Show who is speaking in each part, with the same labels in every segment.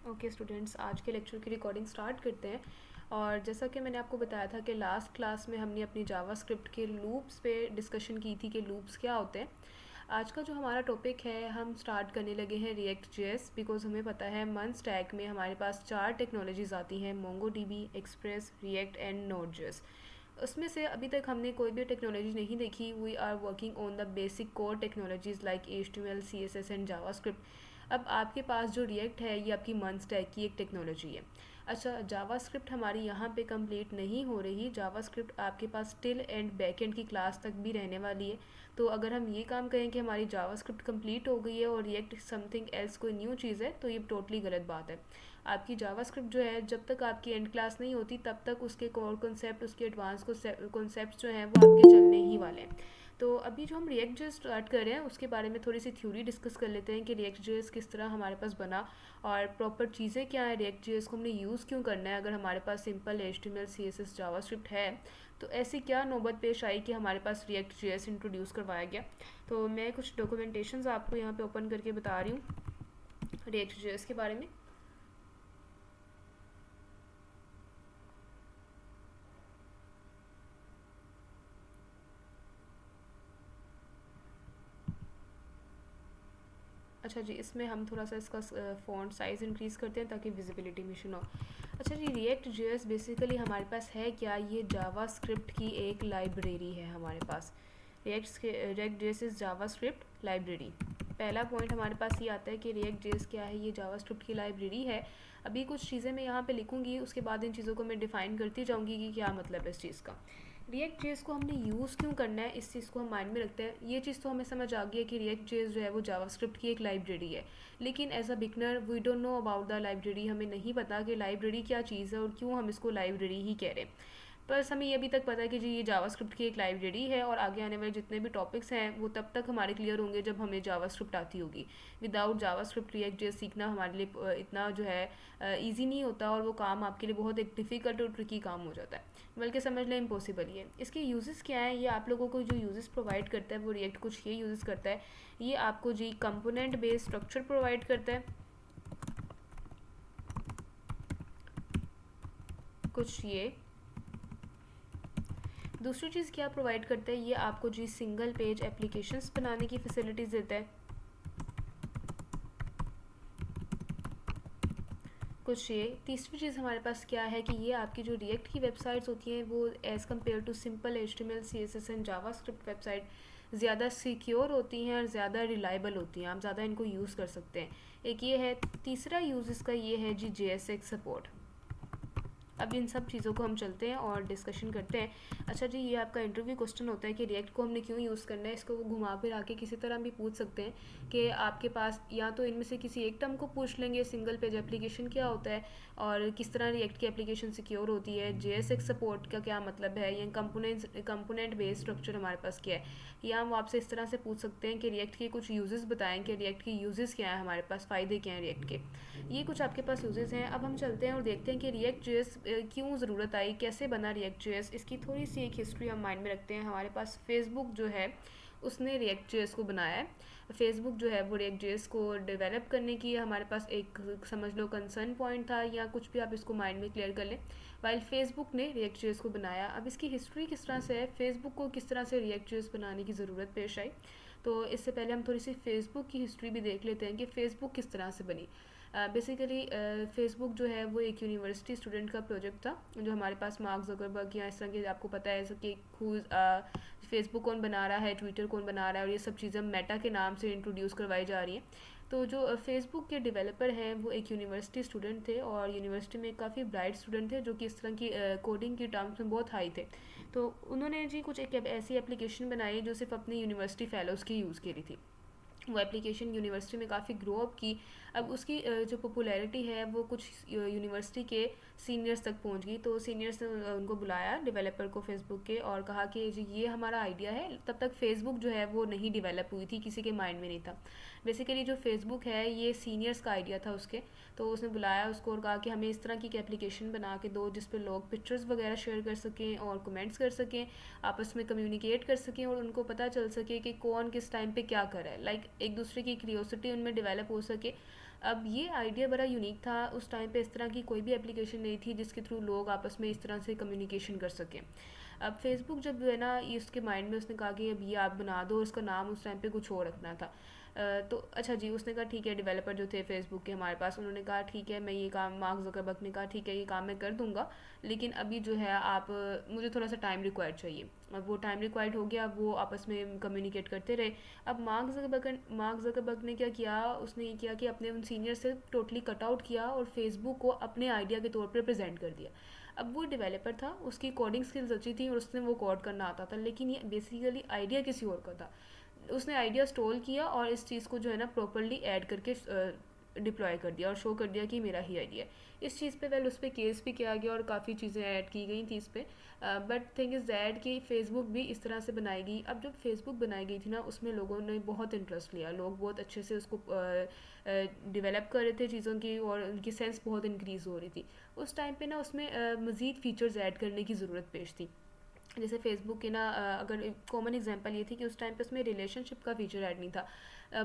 Speaker 1: Okay students, आज के lecture की रिकॉर्डिंग स्टार्ट करते हैं। और जैसा कि मैंने आपको बताया था कि लास्ट क्लास में हमने अपनी जावास्क्रिप्ट के लूप्स पे डिस्कशन की थी कि लूप्स क्या होते हैं। आज का जो हमारा टॉपिक है, हम स्टार्ट करने लगे हैं रिएक्ट जेएस, बिकॉज हमें पता है मंथ स्टैक में हमारे पास 4 टेक्नोलॉजीज आती हैं: Mongo dB, express, react and node JS. उसमें से अभी तक हमने कोई भी टेक्नोलॉजी नहीं देखी। We are working on the basic core technologies like HTML, CSS and JavaScript. अब आपके पास जो रिएक्ट है ये आपकी मंथ स्टैक की एक टेक्नोलॉजी है। अच्छा, जावास्क्रिप्ट हमारी यहाँ पे कंप्लीट नहीं हो रही। जावास्क्रिप्ट आपके पास टिल एंड बैक एंड की क्लास तक भी रहने वाली है। तो अगर हम ये काम करें कि हमारी जावास्क्रिप्ट कंप्लीट हो गई है और रिएक्ट समथिंग एल्स कोई न्यू चीज़ है, तो ये टोटली गलत बात है। आपकी जावास्क्रिप्ट जो है, जब तक आपकी एंड क्लास नहीं होती तब तक उसके कोर कॉन्सेप्ट, उसके एडवांस कॉन्सेप्ट जो हैं वो आपके चलने ही वाले हैं। तो अभी जो हम रिएक्ट जेएस स्टार्ट कर रहे हैं उसके बारे में थोड़ी सी थ्योरी डिस्कस कर लेते हैं कि रिएक्ट जेएस किस तरह हमारे पास बना और प्रॉपर चीज़ें क्या है, रिएक्ट जेएस को हमने यूज़ क्यों करना है। अगर हमारे पास सिंपल HTML, CSS, जावास्क्रिप्ट है तो ऐसी क्या नौबत पेश आई कि हमारे पास रिएक्ट जेएस इंट्रोड्यूस करवाया गया। तो मैं कुछ डॉक्यूमेंटेशंस आपको यहाँ पे ओपन करके बता रही हूँ रिएक्ट जेएस के बारे में। अच्छा जी, इसमें हम थोड़ा सा इसका फ़ॉन्ट साइज़ इंक्रीज़ करते हैं ताकि विजिबिलिटी मिशन हो। अच्छा जी, रिएक्ट जेएस बेसिकली हमारे पास है क्या? ये जावास्क्रिप्ट की एक लाइब्रेरी है हमारे पास। React JS is JavaScript library. पहला पॉइंट हमारे पास ये आता है कि रिएक्ट जेएस क्या है, ये जावास्क्रिप्ट की लाइब्रेरी है। अभी कुछ चीज़ें मैं यहाँ पे लिखूँगी, उसके बाद इन चीज़ों को मैं डिफ़ाइन करती जाऊँगी कि क्या मतलब है इस चीज़ का। रिएक्ट जेएस को हमने यूज़ क्यों करना है, इस चीज़ को हम माइंड में रखते हैं। ये चीज़ तो हमें समझ आ गई है कि रिएक्ट जेएस जो है वो जावास्क्रिप्ट की एक लाइब्रेरी है, लेकिन as a beginner we don't know about the library. हमें नहीं पता कि लाइब्रेरी क्या चीज़ है और क्यों हम इसको लाइब्रेरी ही कह रहे हैं। बस हमें ये अभी तक पता है कि जी ये जावास्क्रिप्ट की एक लाइब्रेरी है और आगे आने वाले जितने भी टॉपिक्स हैं वो तब तक हमारे क्लियर होंगे जब हमें जावास्क्रिप्ट आती होगी। विदाउट जावास्क्रिप्ट रिएक्ट जेएस सीखना हमारे लिए इतना जो है ईजी नहीं होता और वो काम आपके लिए बहुत एक डिफ़िकल्ट और ट्रिकी काम हो जाता है, बल्कि समझ लें इम्पॉसिबल ही है। इसके यूजेस क्या हैं, ये आप लोगों को जो यूजेस प्रोवाइड करता है वो रिएक्ट कुछ ये यूजेस करता है। ये आपको जी कंपोनेंट बेस्ड स्ट्रक्चर प्रोवाइड करता है, कुछ ये। दूसरी चीज़ क्या प्रोवाइड करता है, ये आपको जी सिंगल पेज एप्लीकेशंस बनाने की फैसिलिटीज़ देता है, कुछ ये। तीसरी चीज़ हमारे पास क्या है कि ये आपकी जो रिएक्ट की वेबसाइट्स होती हैं वो as compare to simple HTML, CSS and JavaScript website ज़्यादा सिक्योर होती हैं और ज़्यादा रिलायबल होती हैं। आप ज़्यादा इनको यूज़ कर सकते हैं। एक ये है। तीसरा यूज़ इसका ये है जी JSX सपोर्ट। अब इन सब चीज़ों को हम चलते हैं और डिस्कशन करते हैं। अच्छा जी, ये आपका इंटरव्यू क्वेश्चन होता है कि रिएक्ट को हमने क्यों यूज़ करना है। इसको वो घुमा फिरा के किसी तरह भी पूछ सकते हैं कि आपके पास या तो इनमें से किसी एक टर्म को पूछ लेंगे, सिंगल पेज एप्लीकेशन क्या होता है और किस तरह रिएक्ट की एप्लीकेशन सिक्योर होती है, JSX सपोर्ट का क्या मतलब है, या कंपोनेंट बेस्ड स्ट्रक्चर हमारे पास क्या है। या हम आपसे इस तरह से पूछ सकते हैं कि रिएक्ट के कुछ यूजेस बताएं कि रिएक्ट के यूजेस क्या है, हमारे पास फ़ायदे क्या हैं रिएक्ट के। ये कुछ आपके पास यूजेस हैं। अब हम चलते हैं और देखते हैं कि रिएक्ट जेएस क्यों ज़रूरत आई, कैसे बना रिएक्ट जेएस। इसकी थोड़ी सी एक हिस्ट्री हम माइंड में रखते हैं। हमारे पास फेसबुक जो है उसने रिएक्ट जेएस को बनाया है। फेसबुक जो है वो रिएक्ट जेएस को डेवलप करने की हमारे पास एक समझ लो कंसर्न पॉइंट था, या कुछ भी आप इसको माइंड में क्लियर कर लें। वाइल फेसबुक ने रिएक्ट जेएस को बनाया। अब इसकी हिस्ट्री किस तरह से है, फेसबुक को किस तरह से रिएक्ट जेएस बनाने की ज़रूरत पेश आई। तो इससे पहले हम थोड़ी सी फेसबुक की हिस्ट्री भी देख लेते हैं कि फ़ेसबुक किस तरह से बनी। बेसिकली फ़ेसबुक जो है वो एक यूनिवर्सिटी स्टूडेंट का प्रोजेक्ट था, जो हमारे पास मार्क ज़करबर्ग या इस तरह के आपको पता है ऐसा कि फ़ेसबुक कौन बना रहा है, ट्विटर कौन बना रहा है, और ये सब चीज़ें मेटा के नाम से इंट्रोड्यूस करवाई जा रही हैं। तो जो फ़ेसबुक के डेवलपर हैं वो एक यूनिवर्सिटी स्टूडेंट थे और यूनिवर्सिटी में काफ़ी ब्राइट स्टूडेंट थे जो कि इस तरह की कोडिंग की टर्म्स में बहुत हाई थे। तो उन्होंने जी कुछ एक ऐसी एप्लीकेशन बनाई जो सिर्फ अपनी यूनिवर्सिटी फ़ेलोज़ की यूज़ की रही थी। वो एप्लीकेशन यूनिवर्सिटी में काफ़ी ग्रो अप की। अब उसकी जो पॉपुलैरिटी है वो कुछ यूनिवर्सिटी के सीनियर्स तक पहुंच गई। तो सीनियर्स ने उनको बुलाया डेवलपर को फेसबुक के और कहा कि जी ये हमारा आइडिया है। तब तक फेसबुक जो है वो नहीं डेवलप हुई थी, किसी के माइंड में नहीं था। बेसिकली जो फेसबुक है ये सीनियर्स का आइडिया था उसके। तो उसने बुलाया उसको और कहा कि हमें इस तरह की एक एप्लीकेशन बना के दो जिस पर लोग पिक्चर्स वगैरह शेयर कर सकें और कमेंट्स कर सकें, आपस में कम्युनिकेट कर सकें और उनको पता चल सके कि कौन किस टाइम पे क्या कर रहा है। लाइक एक दूसरे की क्रियोसिटी उनमें डेवलप हो सके। अब ये आइडिया बड़ा यूनिक था, उस टाइम पे इस तरह की कोई भी एप्लीकेशन नहीं थी जिसके थ्रू लोग आपस में इस तरह से कम्युनिकेशन कर सकें। अब फेसबुक जब है ना, ये उसके माइंड में उसने कहा कि अब ये आप बना दो, इसका नाम उस टाइम पे कुछ और रखना था। तो अच्छा जी, उसने कहा ठीक है, डेवलपर जो थे फेसबुक के हमारे पास, उन्होंने कहा ठीक है मैं ये काम, मार्क ज़करबर्ग ने कहा ठीक है ये काम मैं कर दूंगा, लेकिन अभी जो है आप मुझे थोड़ा सा टाइम रिक्वायर्ड चाहिए। अब वो टाइम रिक्वायर्ड हो गया, अब वो आपस में कम्युनिकेट करते रहे। अब मार्क ज़करबर्ग ने क्या किया, उसने ये किया कि अपने उन सीनियर से टोटली कट आउट किया और फेसबुक को अपने आइडिया के तौर पर प्रेजेंट कर दिया। अब वो डेवलपर था, उसकी कोडिंग स्किल्स अच्छी थी और उसने वो कोड करना आता था, लेकिन ये बेसिकली आइडिया किसी और का था। उसने आइडिया स्टोल किया और इस चीज़ को जो है ना प्रॉपरली ऐड करके डिप्लॉय कर दिया और शो कर दिया कि मेरा ही आइडिया है। इस चीज़ पे वेल उस पर केस भी किया गया और काफ़ी चीज़ें ऐड की गई थी इस पर। बट थिंग इज़ दैट कि फ़ेसबुक भी इस तरह से बनाई गई। अब जब फेसबुक बनाई गई थी ना, उसमें लोगों ने बहुत इंटरेस्ट लिया, लोग बहुत अच्छे से उसको डिवेलप कर रहे थे चीज़ों की, और उनकी सेंस बहुत इंक्रीज़ हो रही थी। उस टाइम पे ना उसमें मज़ीद फ़ीचर्स ऐड करने की ज़रूरत पेश थी। जैसे फेसबुक के ना अगर कॉमन एग्जांपल ये थी कि उस टाइम पे उसमें रिलेशनशिप का फीचर ऐड नहीं था।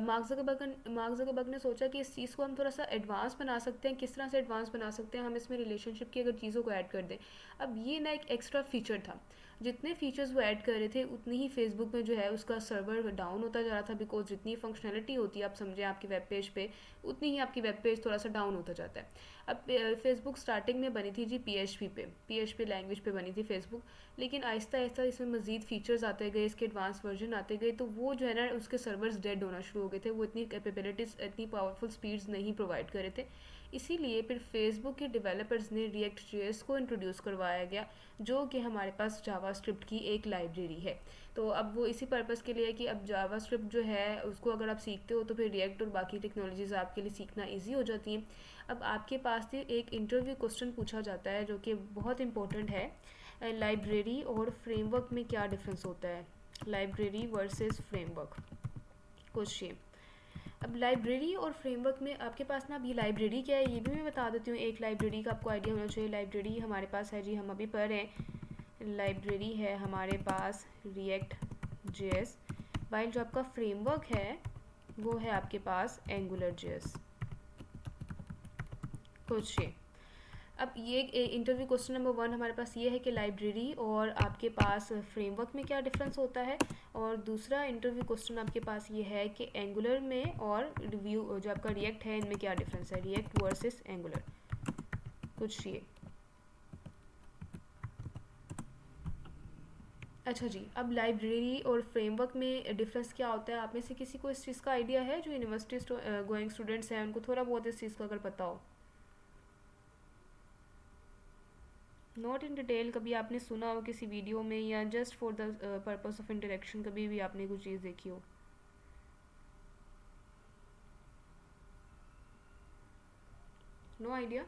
Speaker 1: मार्क ज़करबर्ग ने सोचा कि इस चीज़ को हम थोड़ा सा एडवांस बना सकते हैं। किस तरह से एडवांस बना सकते हैं, हम इसमें रिलेशनशिप की अगर चीज़ों को ऐड कर दें। अब ये ना एक एक्स्ट्रा फीचर था, जितने फीचर्स वो ऐड कर रहे थे उतनी ही फेसबुक में जो है उसका सर्वर डाउन होता जा रहा था, बिकॉज जितनी फंक्शनलिटी होती है आप समझें आपकी वेब पेज पे, उतनी ही आपकी वेब पेज थोड़ा सा डाउन होता जाता है। अब फेसबुक स्टार्टिंग में बनी थी जी पीएचपी लैंग्वेज पे बनी थी फेसबुक, लेकिन आहिस्ता आहिस्ता इसमें मज़ीद फीचर्स आते गए, इसके एडवांस वर्जन आते गए, तो वो जो है ना उसके सर्वर्स डेड होना शुरू हो गए थे, वो इतनी कैपेबिलिटीज़, इतनी पावरफुल स्पीड्स नहीं प्रोवाइड कर रहे थे। इसीलिए फिर फेसबुक के डेवलपर्स ने रिएक्ट जेएस को इंट्रोड्यूस करवाया गया, जो कि हमारे पास जावास्क्रिप्ट की एक लाइब्रेरी है। तो अब वो इसी पर्पज़ के लिए है कि अब जावास्क्रिप्ट जो है उसको अगर आप सीखते हो तो फिर रिएक्ट और बाकी टेक्नोलॉजीज़ आपके लिए सीखना ईजी हो जाती हैं। अब आपके पास से एक इंटरव्यू क्वेश्चन पूछा जाता है जो कि बहुत इंपॉर्टेंट है, लाइब्रेरी और फ्रेमवर्क में क्या डिफरेंस होता है, लाइब्रेरी वर्सेस फ्रेमवर्क क्वेश्चन। अब लाइब्रेरी और फ्रेमवर्क में आपके पास ना, अभी लाइब्रेरी क्या है ये भी मैं बता देती हूँ। एक लाइब्रेरी का आपको आइडिया होना चाहिए। लाइब्रेरी हमारे पास है जी, हम अभी पढ़ रहे हैं, लाइब्रेरी है हमारे पास रिएक्ट जेएस, वाइल जो आपका फ्रेमवर्क है वो है आपके पास एंगुलर जेएस। क्वेश्चन, अब ये इंटरव्यू क्वेश्चन नंबर 1 हमारे पास ये है कि लाइब्रेरी और आपके पास फ्रेमवर्क में क्या डिफरेंस होता है, और दूसरा इंटरव्यू क्वेश्चन आपके पास ये है कि एंगुलर में और रिव्यू जो आपका रिएक्ट है इनमें क्या डिफरेंस है, रिएक्ट वर्सेस एंगुलर। कुछ ये अच्छा जी, अब लाइब्रेरी और फ्रेमवर्क में डिफरेंस क्या होता है, आप में से किसी को इस चीज़ का आइडिया है? जो यूनिवर्सिटी गोइंग स्टूडेंट्स हैं उनको थोड़ा बहुत इस चीज़ का अगर पता हो। नॉट इन डिटेल, कभी आपने सुना हो किसी वीडियो में, या just for the purpose of interaction कभी भी आपने कुछ चीज़ देखी हो? No idea.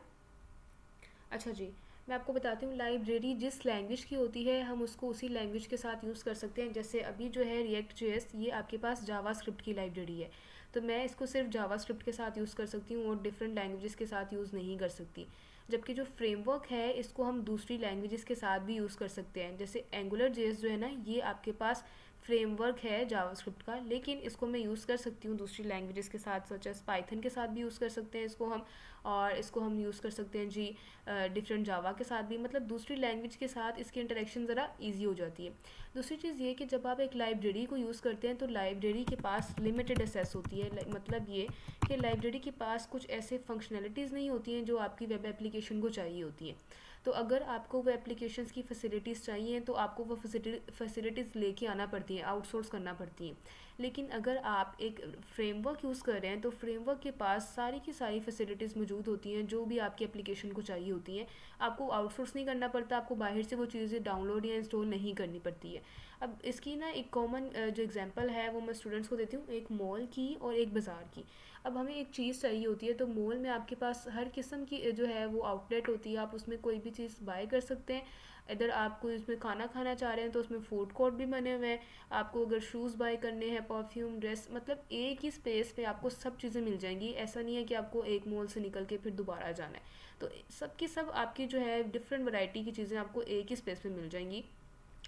Speaker 1: अच्छा जी, मैं आपको बताती हूँ, लाइब्रेरी जिस लैंग्वेज की होती है हम उसको उसी लैंग्वेज के साथ यूज़ कर सकते हैं। जैसे अभी जो है रिएक्ट जेएस, ये आपके पास जावास्क्रिप्ट की लाइब्रेरी है, तो मैं इसको सिर्फ जावास्क्रिप्ट के साथ यूज़ कर सकती हूँ और डिफरेंट लैंग्वेजेस के साथ यूज़ नहीं कर सकती। जबकि जो फ्रेमवर्क है इसको हम दूसरी लैंग्वेजेस के साथ भी यूज़ कर सकते हैं। जैसे एंगुलर जेएस जो है ना, ये आपके पास फ्रेमवर्क है जावास्क्रिप्ट का, लेकिन इसको मैं यूज़ कर सकती हूँ दूसरी लैंग्वेजेस के साथ, सच एस पाइथन के साथ भी यूज़ कर सकते हैं इसको हम, और इसको हम यूज़ कर सकते हैं जी डिफरेंट जावा के साथ भी, मतलब दूसरी लैंग्वेज के साथ इसकी इंटरेक्शन ज़रा इजी हो जाती है। दूसरी चीज़ ये कि जब आप एक लाइब्रेरी को यूज़ करते हैं तो लाइब्रेरी के पास लिमिटेड एक्सेस होती है, मतलब ये कि लाइब्रेरी के पास कुछ ऐसे फंक्शनलिटीज़ नहीं होती हैं जो आपकी वेब एप्लीकेशन को चाहिए होती हैं। तो अगर आपको वो एप्लीकेशंस की फैसिलिटीज़ चाहिए तो आपको वो फैसिलिटीज़ लेके आना पड़ती हैं, आउटसोर्स करना पड़ती हैं। लेकिन अगर आप एक फ्रेमवर्क यूज़ कर रहे हैं तो फ्रेमवर्क के पास सारी की सारी फैसिलिटीज़ मौजूद होती हैं जो भी आपकी एप्लीकेशन को चाहिए होती हैं। आपको आउटसोर्स नहीं करना पड़ता, आपको बाहर से वो चीज़ें डाउनलोड या इंस्टॉल नहीं करनी पड़ती है। अब इसकी ना एक कॉमन जो एग्जांपल है वो मैं स्टूडेंट्स को देती हूँ, एक मॉल की और एक बाज़ार की। अब हमें एक चीज़ चाहिए होती है तो मॉल में आपके पास हर किस्म की जो है वो आउटलेट होती है, आप उसमें कोई भी चीज़ बाय कर सकते हैं। इधर आपको इसमें खाना खाना चाह रहे हैं तो उसमें फूड कोर्ट भी बने हुए हैं। आपको अगर शूज़ बाय करने हैं, परफ्यूम, ड्रेस, मतलब एक ही स्पेस पे आपको सब चीज़ें मिल जाएंगी। ऐसा नहीं है कि आपको एक मॉल से निकल के फिर दोबारा जाना है। तो सब की सब आपकी जो है डिफरेंट वैरायटी की चीज़ें आपको एक ही स्पेस पे मिल जाएंगी।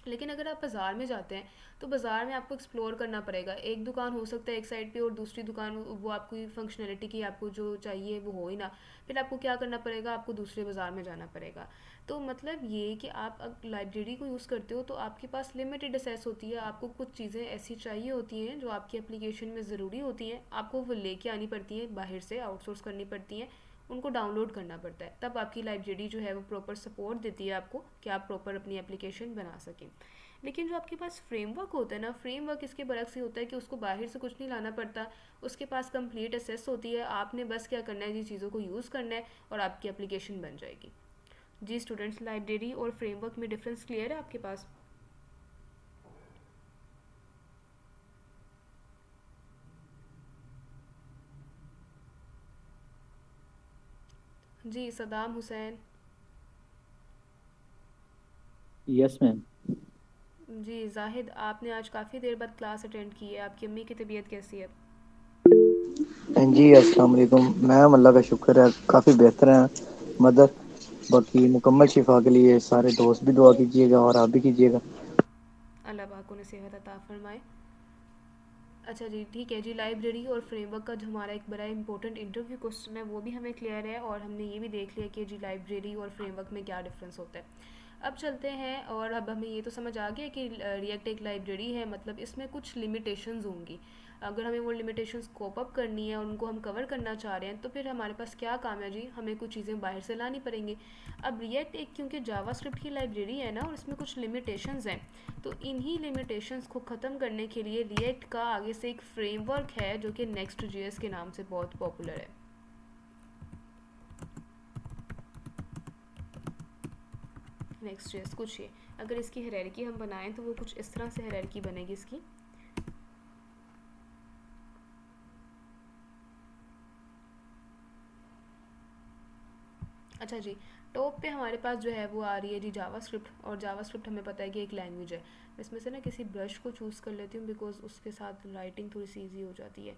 Speaker 1: लेकिन अगर आप बाज़ार में जाते हैं तो बाज़ार में आपको एक्सप्लोर करना पड़ेगा। एक दुकान हो सकता है एक साइड पे और दूसरी दुकान वो आपकी फंक्शनैलिटी की आपको जो चाहिए वो हो ही ना। फिर आपको क्या करना पड़ेगा, आपको दूसरे बाज़ार में जाना पड़ेगा। तो मतलब ये कि आप लाइब्रेरी को यूज़ करते हो तो आपके पास लिमिटेड एक्सेस होती है। आपको कुछ चीज़ें ऐसी चाहिए होती हैं जो आपकी एप्लीकेशन में ज़रूरी होती हैं, आपको वो लेके आनी पड़ती हैं, बाहर से आउटसोर्स करनी पड़ती हैं, उनको डाउनलोड करना पड़ता है। तब आपकी लाइब्रेरी जो है वो प्रॉपर सपोर्ट देती है आपको कि आप प्रॉपर अपनी एप्लीकेशन बना सकें। लेकिन जो आपके पास फ्रेमवर्क होता है ना, फ्रेमवर्क इसके बरक्स से होता है कि उसको बाहर से कुछ नहीं लाना पड़ता। उसके पास कंप्लीट एसेस होती है, आपने बस क्या करना है, जी चीज़ों को यूज़ करना है और आपकी एप्लीकेशन बन जाएगी। जी स्टूडेंट्स, लाइब्रेरी और फ्रेमवर्क में डिफरेंस क्लियर है आपके पास? जी सदाम हुसैन।
Speaker 2: Yes ma'am.
Speaker 1: जी जाहिद, आपने आज काफ़ी देर बाद क्लास अटेंड की है, आपकी अम्मी की तबीयत कैसी है?
Speaker 2: जी अस्सलाम वालेकुम मैम, अल्लाह का शुक्र है काफ़ी बेहतर है मदर। बाकी मुकम्मल शिफा के लिए सारे दोस्त भी दुआ कीजिएगा और आप भी कीजिएगा।
Speaker 1: अल्लाह पाक उन्हें सेहत अता फरमाए। अच्छा जी ठीक है जी, लाइब्रेरी और फ्रेमवर्क का जो हमारा एक बड़ा इंपॉर्टेंट इंटरव्यू क्वेश्चन है वो भी हमें क्लियर है और हमने ये भी देख लिया कि जी लाइब्रेरी और फ्रेमवर्क में क्या डिफरेंस होता है। अब चलते हैं और अब हमें ये तो समझ आ गया कि रिएक्ट एक लाइब्रेरी है, मतलब इसमें कुछ लिमिटेशंस होंगी। अगर हमें वो लिमिटेशंस कोप अप करनी है और उनको हम कवर करना चाह रहे हैं तो फिर हमारे पास क्या काम है जी, हमें कुछ चीज़ें बाहर से लानी पड़ेंगी। अब रिएक्ट एक क्योंकि जावास्क्रिप्ट की लाइब्रेरी है ना और इसमें कुछ लिमिटेशंस हैं, तो इन्हीं लिमिटेशंस को ख़त्म करने के लिए रिएक्ट का आगे से एक फ्रेमवर्क है जो कि नेक्स्ट जेएस के नाम से बहुत पॉपुलर है। नेक्स्ट जेएस कुछ ये, अगर इसकी हायरार्की हम बनाएं तो वो कुछ इस तरह से हायरार्की बनेगी इसकी। अच्छा जी, टॉप पे हमारे पास जो है वो आ रही है जी जावास्क्रिप्ट, और जावास्क्रिप्ट हमें पता है कि एक लैंग्वेज है। मैं इसमें से ना किसी ब्रश को चूज़ कर लेती हूँ बिकॉज उसके साथ राइटिंग थोड़ी सी ईजी हो जाती है।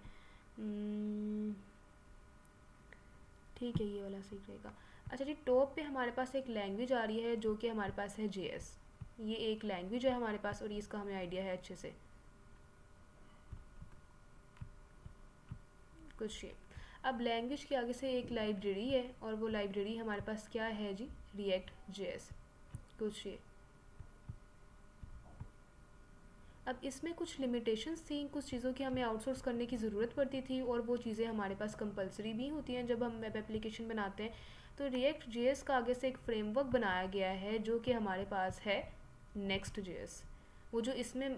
Speaker 1: ठीक है, ये वाला सही रहेगा। अच्छा जी, टॉप पे हमारे पास एक लैंग्वेज आ रही है जो कि हमारे पास है जेएस। ये एक लैंग्वेज है हमारे पास और इसका हमें आइडिया है अच्छे से कुछ ये। अब लैंग्वेज के आगे से एक लाइब्रेरी है और वो लाइब्रेरी हमारे पास क्या है जी, रिएक्ट जेएस कुछ ये। अब इसमें कुछ लिमिटेशंस थी, कुछ चीज़ों की हमें आउटसोर्स करने की ज़रूरत पड़ती थी और वो चीज़ें हमारे पास कंपलसरी भी होती हैं जब हम वेब एप्लीकेशन बनाते हैं। तो रिएक्ट जेएस का आगे से एक फ्रेमवर्क बनाया गया है जो कि हमारे पास है नेक्स्ट जेएस। वो जो इसमें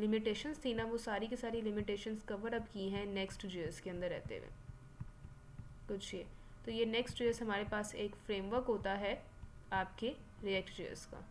Speaker 1: लिमिटेशंस थी ना, वो सारी की सारी लिमिटेशंस कवर अप की हैं नेक्स्ट जेएस के अंदर रहते हुए कुछ ये। तो ये नेक्स्ट जेएस हमारे पास एक फ्रेमवर्क होता है आपके रिएक्ट जेएस का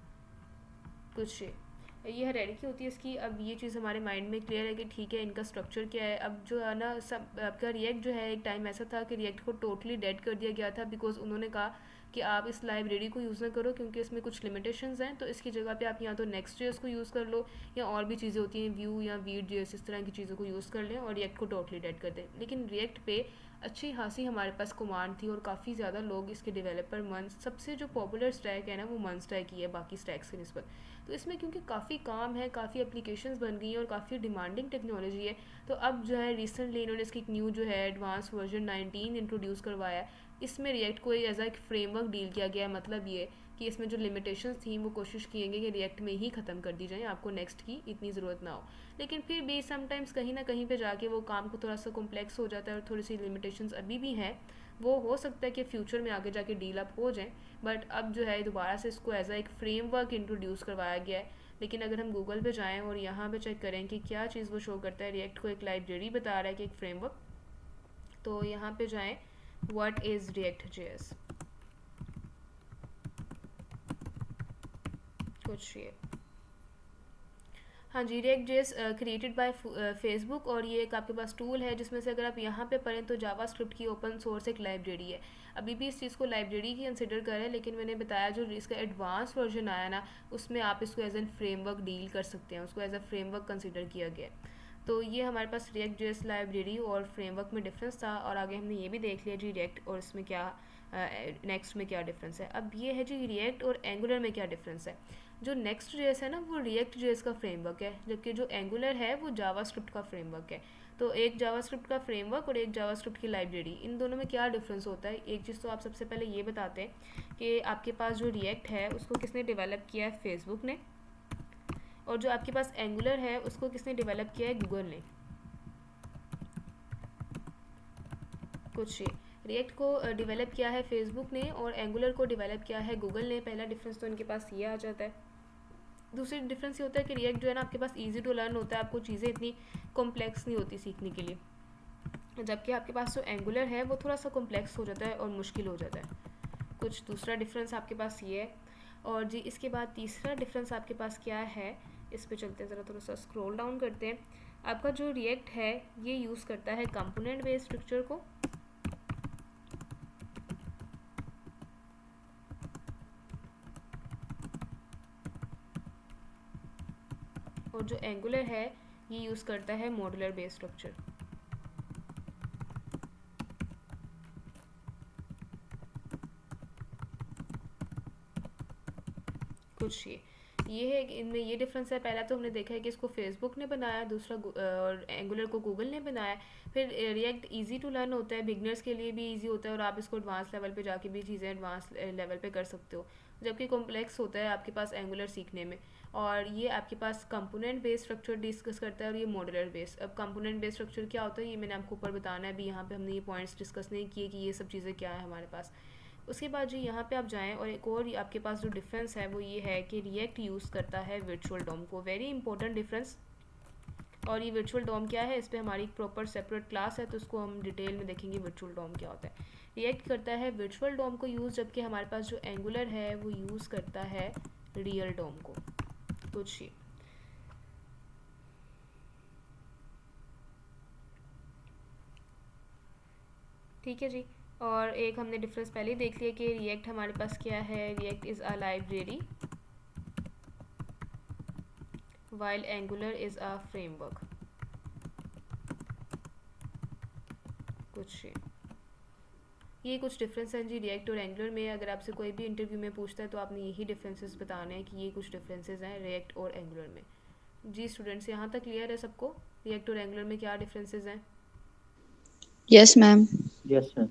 Speaker 1: कुछ ये हायरार्की होती है इसकी। अब ये चीज़ हमारे माइंड में क्लियर है कि ठीक है इनका स्ट्रक्चर क्या है। अब जो है ना, सब आपका रिएक्ट जो है, एक टाइम ऐसा था कि रिएक्ट को टोटली डेड कर दिया गया था बिकॉज उन्होंने कहा कि आप इस लाइब्रेरी को यूज़ ना करो क्योंकि इसमें कुछ लिमिटेशंस हैं, तो इसकी जगह पे आप या तो नेक्स्ट जेएस को यूज़ कर लो या और भी चीज़ें होती हैं व्यू या वीड जेएस, इस तरह की चीज़ों को यूज़ कर लें और रिएक्ट को टोटली डेड कर दें। लेकिन रिएक्ट पे अच्छी खासी हमारे पास कमांड थी और काफ़ी ज़्यादा लोग इसके डेवलपर मन, सबसे जो पॉपुलर स्टैक है ना वो मन स्टैक ही है बाकी स्टैक्स के निस्बत। तो इसमें क्योंकि काफ़ी काम है, काफ़ी एप्लीकेशंस बन गई हैं और काफ़ी डिमांडिंग टेक्नोलॉजी है, तो अब जो है रिसेंटली इन्होंने इसकी एक न्यू जो है एडवांस वर्जन 19 इंट्रोड्यूस करवाया है। इसमें रिएक्ट को एज एक फ्रेमवर्क डील किया गया है, मतलब ये कि इसमें जो लिमिटेशंस थी वो कोशिश किएंगे कि रिएक्ट में ही ख़त्म कर दी जाए, आपको नेक्स्ट की इतनी ज़रूरत ना हो। लेकिन फिर भी समटाइम्स कहीं ना कहीं पे जाके वो काम को थोड़ा सा कॉम्प्लेक्स हो जाता है और थोड़ी सी लिमिटेशंस अभी भी हैं। वो हो सकता है कि फ्यूचर में आगे जाके डील अप हो जाए, बट अब जो है दोबारा से इसको एज अ एक फ्रेमवर्क इंट्रोड्यूस करवाया गया है। लेकिन अगर हम गूगल पे जाएँ और यहाँ पे चेक करें कि क्या चीज़ वो शो करता है, रिएक्ट को एक लाइब्रेरी बता रहा है कि एक फ्रेमवर्क, तो यहाँ पे जाएँ व्हाट इज़ रिएक्ट जेएस कुछ ये। हाँ जी, React JS created by Facebook और ये एक आपके पास टूल है जिसमें से अगर आप यहाँ पे पढ़ें तो जावास्क्रिप्ट की ओपन सोर्स एक लाइब्रेरी है। अभी भी इस चीज़ को लाइब्रेरी की कंसिडर करें, लेकिन मैंने बताया जो इसका एडवांस वर्जन आया ना उसमें आप इसको एज एन फ्रेमवर्क डील कर सकते हैं, उसको एज अ फ्रेमवर्क कंसिडर किया गया है। तो ये हमारे पास रिएक्ट जेएस लाइब्रेरी और फ्रेमवर्क में डिफरेंस था और आगे हमने ये भी देख लिया जी रिएक्ट और इसमें क्या नेक्स्ट में क्या डिफरेंस है। अब ये है जी रिएक्ट और एंगुलर में क्या डिफरेंस है। जो नेक्स्ट जेएस है ना वो रिएक्ट जेएस का फ्रेमवर्क है, जबकि जो एंगुलर है वो जावास्क्रिप्ट का फ्रेमवर्क है। तो एक जावास्क्रिप्ट का फ्रेमवर्क और एक जावास्क्रिप्ट की लाइब्रेरी, इन दोनों में क्या डिफरेंस होता है। एक चीज़ तो आप सबसे पहले ये बताते हैं कि आपके पास जो रिएक्ट है उसको किसने डेवलप किया है, फेसबुक ने, और जो आपके पास एंगुलर है उसको किसने डेवलप किया है, गूगल ने। कुछ रिएक्ट को डेवलप किया है फेसबुक ने और एंगुलर को डेवलप किया है गूगल ने। पहला डिफरेंस तो इनके पास ये आ जाता है। दूसरी डिफरेंस ये होता है कि रिएक्ट जो है ना आपके पास ईजी टू लर्न होता है, आपको चीज़ें इतनी कॉम्प्लेक्स नहीं होती सीखने के लिए, जबकि आपके पास जो एंगुलर है वो थोड़ा सा कॉम्प्लेक्स हो जाता है और मुश्किल हो जाता है। कुछ दूसरा डिफरेंस आपके पास ये है। और जी इसके बाद तीसरा डिफरेंस आपके पास क्या है, इस पे चलते हैं, ज़रा थोड़ा सा स्क्रॉल डाउन करते हैं। आपका जो रिएक्ट है ये यूज़ करता है कंपोनेंट बेस्ड स्ट्रक्चर को, और जो एंगुलर है ये यूज़ करता है मॉड्यूलर बेस्ड स्ट्रक्चर। कुछ ये है कि इनमें ये डिफरेंस है। पहला तो हमने देखा है कि इसको फेसबुक ने बनाया, दूसरा और एंगुलर को गूगल ने बनाया। फिर रिएक्ट इजी टू लर्न होता है, बिगनर्स के लिए भी इजी होता है और आप इसको एडवांस लेवल पे जाके भी चीज़ें एडवांस लेवल पे कर सकते हो, जबकि कॉम्प्लेक्स होता है आपके पास एंगुलर सीखने में। और ये आपके पास कंपोनेंट बेस्ड स्ट्रक्चर डिस्कस करता है और ये मॉड्यूलर बेस्ड। अब कंपोनेंट बेस्ड स्ट्रक्चर क्या होता है ये मैंने आपको ऊपर बताना है, अभी यहाँ पे हमने ये पॉइंट्स डिस्कस नहीं किए कि ये सब चीज़ें क्या है हमारे पास। उसके बाद जी यहाँ पे आप जाएँ और एक और आपके पास जो डिफरेंस है वो ये है कि रिएक्ट यूज़ करता है वर्चुअल डॉम को, वेरी इंपॉर्टेंट डिफरेंस। और ये वर्चुअल डॉम क्या है, इस पर हमारी एक प्रॉपर सेपरेट क्लास है, तो उसको हम डिटेल में देखेंगे वर्चुअल डॉम क्या होता है। रिएक्ट करता है वर्चुअल डॉम को यूज़, जबकि हमारे पास जो एंगुलर है वो यूज़ करता है रियल डॉम को। कुछ ही ठीक है जी। और एक हमने डिफरेंस पहले ही देख लिया कि रिएक्ट हमारे पास क्या है, react is a library while Angular is a framework। कुछ ये कुछ डिफरेंस हैं जी रिएक्ट और एंगुलर में। अगर आपसे कोई भी इंटरव्यू में पूछता है तो आपने यही डिफरेंसेस बताने हैं कि ये कुछ डिफरेंसेस हैं रिएक्ट और एंगुलर में। जी स्टूडेंट्स यहाँ तक क्लियर है सबको रिएक्ट और एंगुलर में क्या डिफरेंसेस हैं।
Speaker 3: Yes ma'am.
Speaker 2: Yes ma'am.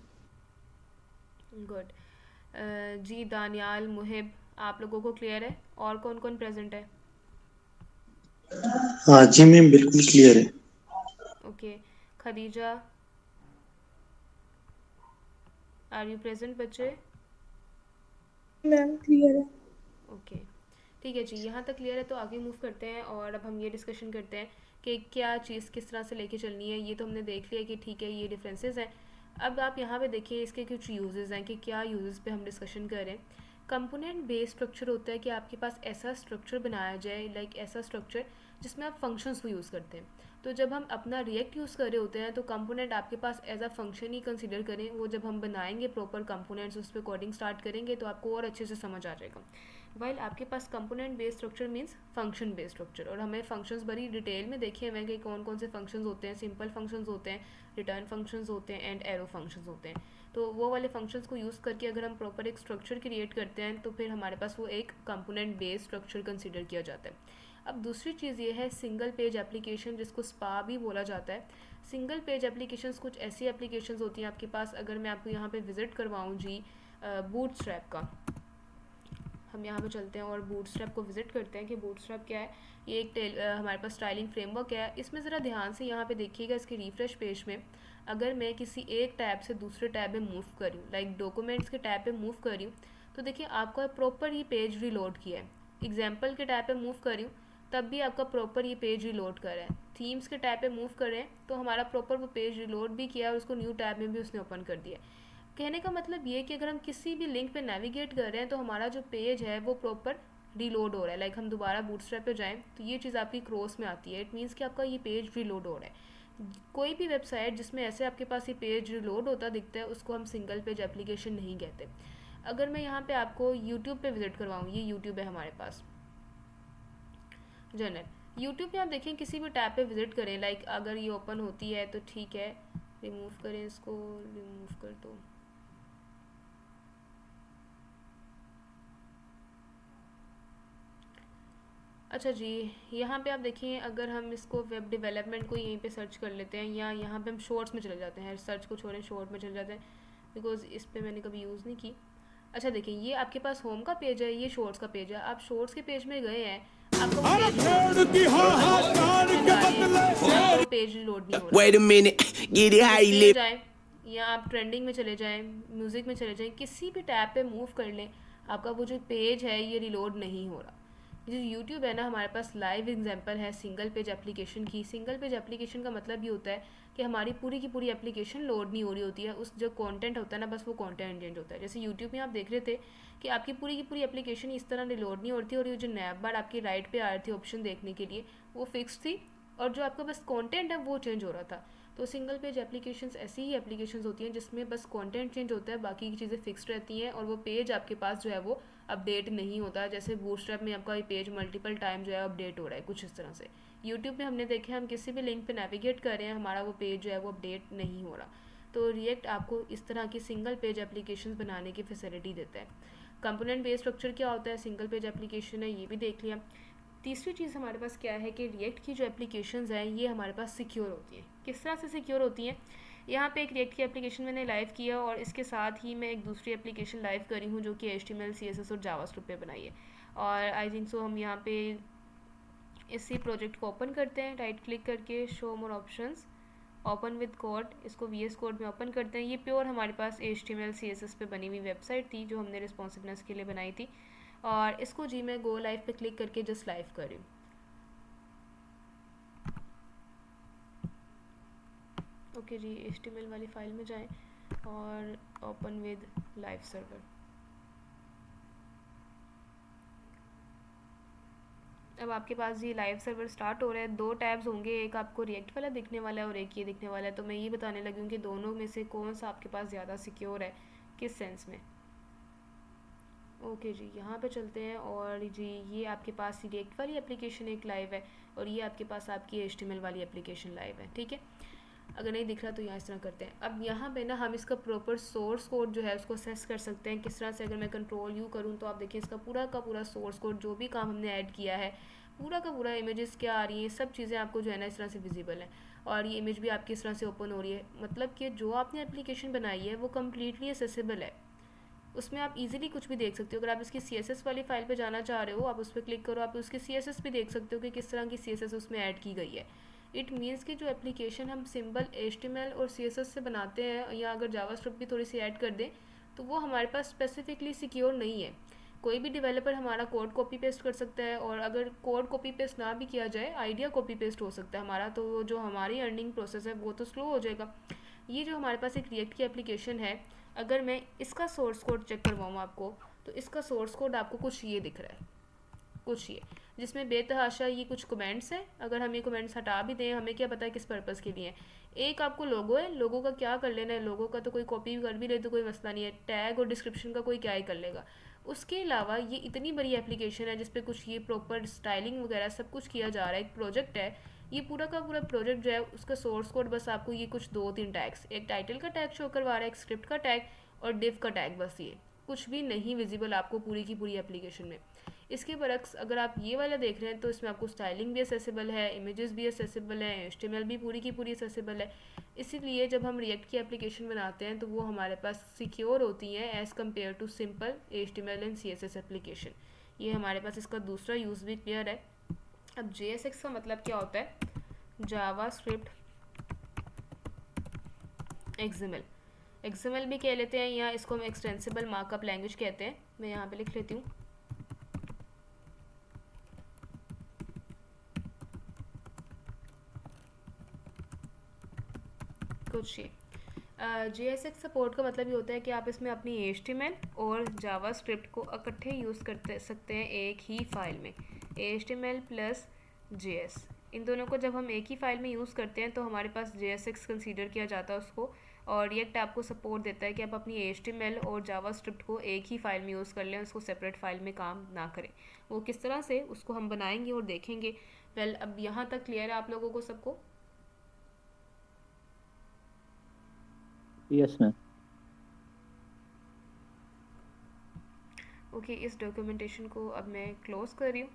Speaker 1: Good. जी दानियाल, मुहिब, आप लोगों को क्लियर है। और कौन कौन प्रेजेंट है।
Speaker 4: हाँ जी मैम, बिल्कुल क्लियर है।
Speaker 1: Okay. Khadija, are you present बच्चे।
Speaker 3: मैम क्लियर है।
Speaker 1: ओके ठीक है जी, यहाँ तक क्लियर है तो आगे मूव करते हैं और अब हम ये डिस्कशन करते हैं कि क्या चीज़ किस तरह से लेके चलनी है। ये तो हमने देख लिया कि ठीक है ये डिफरेंसेस हैं। अब आप यहाँ पे देखिए इसके कुछ यूजेस हैं कि क्या यूजेस पे हम डिस्कशन करें। कंपोनेंट बेस्ड स्ट्रक्चर होता है कि आपके पास ऐसा स्ट्रक्चर बनाया जाए, लाइक ऐसा स्ट्रक्चर जिसमें आप फंक्शंस को यूज़ करते हैं। तो जब हम अपना रिएक्ट यूज़ कर रहे होते हैं तो कंपोनेंट आपके पास एज अ फंक्शन ही कंसिडर करें। वो जब हम बनाएंगे प्रॉपर कंपोनेंट्स, उस पर कोडिंग स्टार्ट करेंगे तो आपको और अच्छे से समझ आ जाएगा। वाइल आपके पास component based structure means function based structure, और हमें फंक्शंस बड़ी डिटेल में देखे हुए हैं कि कौन कौन से फंक्शंस होते हैं। सिंपल फंक्शंस होते हैं, रिटर्न फंक्शंस होते हैं एंड एरो फंक्शंस होते हैं। तो वो वाले फंक्शंस को यूज़ करके अगर हम प्रॉपर एक स्ट्रक्चर क्रिएट करते हैं तो फिर हमारे पास वो एक कंपोनेंट बेस्ड स्ट्रक्चर कंसिडर किया जाता है। अब दूसरी चीज़ ये है सिंगल पेज एप्लीकेशन, जिसको स्पा भी बोला जाता है। सिंगल पेज एप्लीकेशंस कुछ ऐसी एप्लीकेशंस होती हैं आपके पास। अगर मैं आपको यहाँ पे विज़िट करवाऊँ जी बूटस्ट्रैप का, हम यहाँ पे चलते हैं और बूटस्ट्रैप को विज़िट करते हैं कि बूटस्ट्रैप क्या है। ये एक हमारे पास स्टाइलिंग फ्रेमवर्क है। इसमें ज़रा ध्यान से यहाँ पे देखिएगा इसके रिफ्रेश पेज में, अगर मैं किसी एक टैब से दूसरे टैब में मूव करूँ, लाइक डॉक्यूमेंट्स के टैब पे मूव करी हूँ, तो देखिए आपका प्रॉपर ये पेज रिलोड किया है। एग्जाम्पल के टैब पे मूव करी हूँ तब भी आपका प्रॉपर ये पेज रिलोड कर रहा है। थीम्स के टैब पे मूव कर रहे हैं तो हमारा प्रॉपर वो पेज रिलोड भी किया और उसको न्यू टैब में भी उसने ओपन कर दिया। कहने का मतलब ये कि अगर हम किसी भी लिंक पे नेविगेट कर रहे हैं तो हमारा जो पेज है वो प्रॉपर रीलोड हो रहा है। लाइक हम दोबारा बूटस्ट्रैप पे जाएं तो ये चीज़ आपकी क्रॉस में आती है, इट मीन्स कि आपका ये पेज रीलोड हो रहा है। कोई भी वेबसाइट जिसमें ऐसे आपके पास ये पेज रिलोड होता दिखता है उसको हम सिंगल पेज एप्लीकेशन नहीं कहते। अगर मैं यहाँ पे आपको यूट्यूब पे विजिट करवाऊँ, ये यूट्यूब है हमारे पास जनरल। यूट्यूब पे आप देखें किसी भी टैब पे विजिट करें, लाइक अगर ये ओपन होती है तो ठीक है, रिमूव करें इसको, रिमूव कर दो। अच्छा जी, यहाँ पे आप देखिए, अगर हम इसको वेब डेवलपमेंट को यहीं पे सर्च कर लेते हैं या यहाँ पे हम शॉर्ट्स में चले जाते हैं, सर्च को छोड़ें शॉर्ट में चले जाते हैं, बिकॉज इस पे मैंने कभी यूज़ नहीं की। अच्छा देखिए, ये आपके पास होम का पेज है, ये शॉर्ट्स का पेज है। आप शॉर्ट्स के पेज में गए हैं, आपका वो पेज तो पेज लोड नहीं हो रहा।
Speaker 5: Wait a minute, get it how
Speaker 1: इस
Speaker 5: you
Speaker 1: पे
Speaker 5: live.
Speaker 1: जाएं या आप ट्रेंडिंग में चले जाएं, म्यूज़िक में चले जाएं, किसी भी टैब पे मूव कर लें, आपका वो जो पेज है ये रिलोड नहीं हो रहा। जो यूट्यूब है ना, हमारे पास लाइव एग्जांपल है सिंगल पेज एप्लीकेशन की। सिंगल पेज एप्लीकेशन का मतलब ये होता है कि हमारी पूरी की पूरी एप्लीकेशन लोड नहीं हो रही होती है, उस जो कंटेंट होता है ना, बस वो कंटेंट चेंज होता है। जैसे यूट्यूब में आप देख रहे थे कि आपकी पूरी की पूरी एप्लीकेशन इस तरह रिलोड नहीं होती, और ये जो नैप बार आपकी राइट पे आ रही थी ऑप्शन देखने के लिए, वो फिक्स थी, और जो आपका बस कंटेंट है वो चेंज हो रहा था। तो सिंगल पेज एप्लीकेशंस ऐसी ही एप्लीकेशंस होती हैं जिसमें बस कंटेंट चेंज होता है, बाकी की चीज़ें फिक्स्ड रहती हैं, और वो पेज आपके पास जो है वो अपडेट नहीं होता। जैसे बूटस्ट्रैप में आपका ये पेज मल्टीपल टाइम जो है अपडेट हो रहा है, कुछ इस तरह से। यूट्यूब में हमने देखे, हम किसी भी लिंक पे नेविगेट कर रहे हैं, हमारा वो पेज जो है वो अपडेट नहीं हो रहा। तो रिएक्ट आपको इस तरह की सिंगल पेज एप्लीकेशंस बनाने की फैसिलिटी देता है। कंपोनेंट बेस्ड स्ट्रक्चर क्या होता है, सिंगल पेज एप्लीकेशन है, ये भी देख लिया। तीसरी चीज़ हमारे पास क्या है कि रिएक्ट की जो एप्लीकेशंस हैं ये हमारे पास सिक्योर होती हैं। किस तरह से सिक्योर होती हैं, यहाँ पे एक रिएक्ट की एप्लीकेशन मैंने लाइव किया, और इसके साथ ही मैं एक दूसरी एप्लीकेशन लाइव करी हूँ जो कि HTML CSS और जावास्क्रिप्ट पे बनाई है। और आई थिंक सो हम यहाँ पे इसी प्रोजेक्ट को ओपन करते हैं, राइट क्लिक करके show more options, open with code, इसको VS कोड में ओपन करते हैं। ये प्योर हमारे पास HTML CSS पे बनी हुई वेबसाइट थी जो हमने रिस्पॉन्सिवनेस के लिए बनाई थी, और इसको जी मैं गो लाइव पे क्लिक करके जस्ट लाइव कर रही हूँ। ओके जी, HTML वाली फाइल में जाएं और ओपन विद लाइव सर्वर। अब आपके पास ये लाइव सर्वर स्टार्ट हो रहा है। दो टैब्स होंगे, एक आपको रिएक्ट वाला दिखने वाला है और एक ये दिखने वाला है। तो मैं ये बताने लगी हूँ कि दोनों में से कौन सा आपके पास ज़्यादा सिक्योर है, किस सेंस में। ओके जी, यहाँ पे चलते हैं, और जी ये आपके पास रिएक्ट वाली एप्लीकेशन एक लाइव है, और ये आपके पास आपकी HTML वाली एप्लीकेशन लाइव है, ठीक है। अगर नहीं दिख रहा तो यहाँ इस तरह करते हैं। अब यहाँ पे ना हम इसका प्रॉपर सोर्स कोड जो है उसको असेस कर सकते हैं। किस तरह से, अगर मैं कंट्रोल यू करूँ तो आप देखिए इसका पूरा का पूरा सोर्स कोड, जो भी काम हमने ऐड किया है, पूरा का पूरा, इमेजेस क्या आ रही हैं, सब चीज़ें आपको जो है ना इस तरह से विजिबल है, और ये इमेज भी आपकी इस तरह से ओपन हो रही है। मतलब कि जो आपने एप्लीकेशन बनाई है वो कम्प्लीटली असेसिबल है, उसमें आप इजीली कुछ भी देख सकते हो। अगर आप इसकी CSS वाली फाइल पे जाना चाह रहे हो, आप उस पर क्लिक करो, आप उसकी CSS भी देख सकते हो कि किस तरह की CSS उसमें ऐड की गई है। इट मीन्स कि जो एप्लीकेशन हम सिंपल HTML और CSS से बनाते हैं, या अगर जावास्क्रिप्ट भी थोड़ी सी ऐड कर दें, तो वो हमारे पास स्पेसिफिकली सिक्योर नहीं है। कोई भी डेवलपर हमारा कोड कॉपी पेस्ट कर सकता है, और अगर कोड कॉपी पेस्ट ना भी किया जाए, आइडिया कॉपी पेस्ट हो सकता है हमारा, तो जो हमारी अर्निंग प्रोसेस है वो तो स्लो हो जाएगा। ये जो हमारे पास एक रिएक्ट की एप्लीकेशन है, अगर मैं इसका सोर्स कोड चेक करवाऊँ आपको, तो इसका सोर्स कोड आपको कुछ ये दिख रहा है, कुछ ये, जिसमें बेतहाशा ये कुछ कमेंट्स हैं। अगर हम ये कमेंट्स हटा भी दें, हमें क्या पता है किस पर्पज़ के लिए हैं। एक आपको लोगो है, लोगो का क्या कर लेना है, लोगो का तो कोई कॉपी कर भी ले तो कोई मसला नहीं है, टैग और डिस्क्रिप्शन का कोई क्या ही कर लेगा। उसके अलावा ये इतनी बड़ी एप्लीकेशन है जिसपे कुछ ये प्रॉपर स्टाइलिंग वगैरह सब कुछ किया जा रहा है, एक प्रोजेक्ट है। ये पूरा का पूरा प्रोजेक्ट जो है उसका सोर्स कोड बस आपको ये कुछ 2-3 टैग्स, एक टाइटल का टैग शो करवा रहा है, एक स्क्रिप्ट का टैग और डिव का टैग, बस ये कुछ भी नहीं विजिबल आपको पूरी की पूरी एप्लीकेशन में। इसके बरक्स अगर आप ये वाला देख रहे हैं तो इसमें आपको स्टाइलिंग भी असेसिबल है, इमेजेस भी असेसिबल है, HTML भी पूरी की पूरी असेसिबल है। इसीलिए जब हम रिएक्ट की एप्लीकेशन बनाते हैं तो वो हमारे पास सिक्योर होती हैं as compare to simple HTML and CSS application. ये हमारे पास इसका दूसरा यूज़ भी क्लियर है। अब JSX का मतलब क्या होता है, जावा स्क्रिप्ट XML, XML भी कह लेते हैं, या इसको हम एक्सटेंसिबल मार्कअप लैंग्वेज कहते हैं। मैं यहाँ पे लिख लेती हूँ। कुछ ये JSX सपोर्ट का मतलब ये होता है कि आप इसमें अपनी HTML और जावास्क्रिप्ट को इकट्ठे यूज़ करते सकते हैं एक ही फाइल में। HTML प्लस JS, इन दोनों को जब हम एक ही फाइल में यूज़ करते हैं तो हमारे पास JSX कंसीडर किया जाता है उसको। और रिएक्ट आपको सपोर्ट देता है कि आप अपनी HTML और जावास्क्रिप्ट को एक ही फाइल में यूज़ कर लें, उसको सेपरेट फाइल में काम ना करें। वो किस तरह से, उसको हम बनाएंगे और देखेंगे। वेल, अब यहाँ तक क्लियर है आप लोगों को सबको?
Speaker 2: Yes ma'am.
Speaker 1: ओके, इस डॉक्यूमेंटेशन को अब मैं क्लोज़ कर रही हूँ।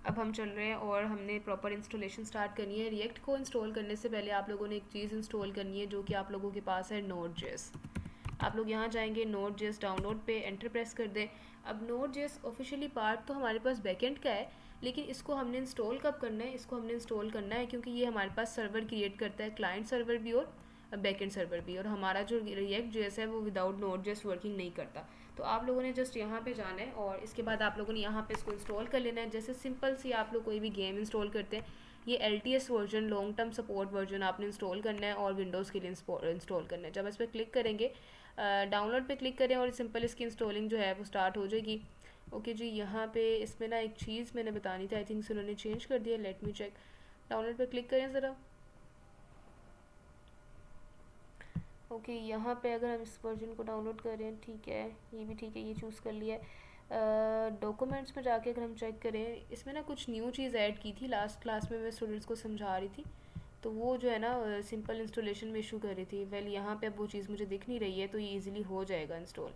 Speaker 1: अब हम चल रहे हैं और हमने प्रॉपर इंस्टॉलेशन स्टार्ट करनी है। रिएक्ट को इंस्टॉल करने से पहले आप लोगों ने एक चीज़ इंस्टॉल करनी है जो कि आप लोगों के पास है Node.js। आप लोग यहाँ जाएंगे Node.js डाउनलोड पे एंटर प्रेस कर दें। अब Node.js ऑफिशियली पार्ट तो हमारे पास बैकएंड का है, लेकिन इसको हमने इंस्टॉल कब करना है? इसको हमने इंस्टॉल करना है क्योंकि ये हमारे पास सर्वर क्रिएट करता है, क्लाइंट सर्वर भी और बैकएंड सर्वर भी, और हमारा जो रिएक्ट जेएस है वो विदाउट Node.js वर्किंग नहीं करता। तो आप लोगों ने जस्ट यहाँ पे जाना है और इसके बाद आप लोगों ने यहाँ पे इसको इंस्टॉल कर लेना है। जैसे सिंपल सी आप लोग कोई भी गेम इंस्टॉल करते हैं, ये LTS version, long term support version आपने इंस्टॉल करना है और विंडोज़ के लिए इंस्टॉल करना है। जब इस पर क्लिक करेंगे, डाउनलोड पे क्लिक करें और सिंपल इसकी इंस्टॉलिंग जो है वो स्टार्ट हो जाएगी। ओके जी, यहाँ पे इसमें ना एक चीज़ मैंने बतानी थी, आई थिंक उन्होंने चेंज कर दिया, लेट मी चेक। डाउनलोड पे क्लिक करें ज़रा। ओके, यहाँ पे अगर हम इस वर्जन को डाउनलोड कर रहे हैं, ठीक है, ये भी ठीक है, ये चूज़ कर लिया है। डॉक्यूमेंट्स में जाके अगर हम चेक करें, इसमें ना कुछ न्यू चीज़ ऐड की थी लास्ट क्लास में, मैं स्टूडेंट्स को समझा रही थी, तो वो जो है ना सिंपल इंस्टॉलेशन में इशू कर रही थी। वेल यहाँ पे अब वो चीज़ मुझे दिख नहीं रही है, तो ये इजीली हो जाएगा इंस्टॉल,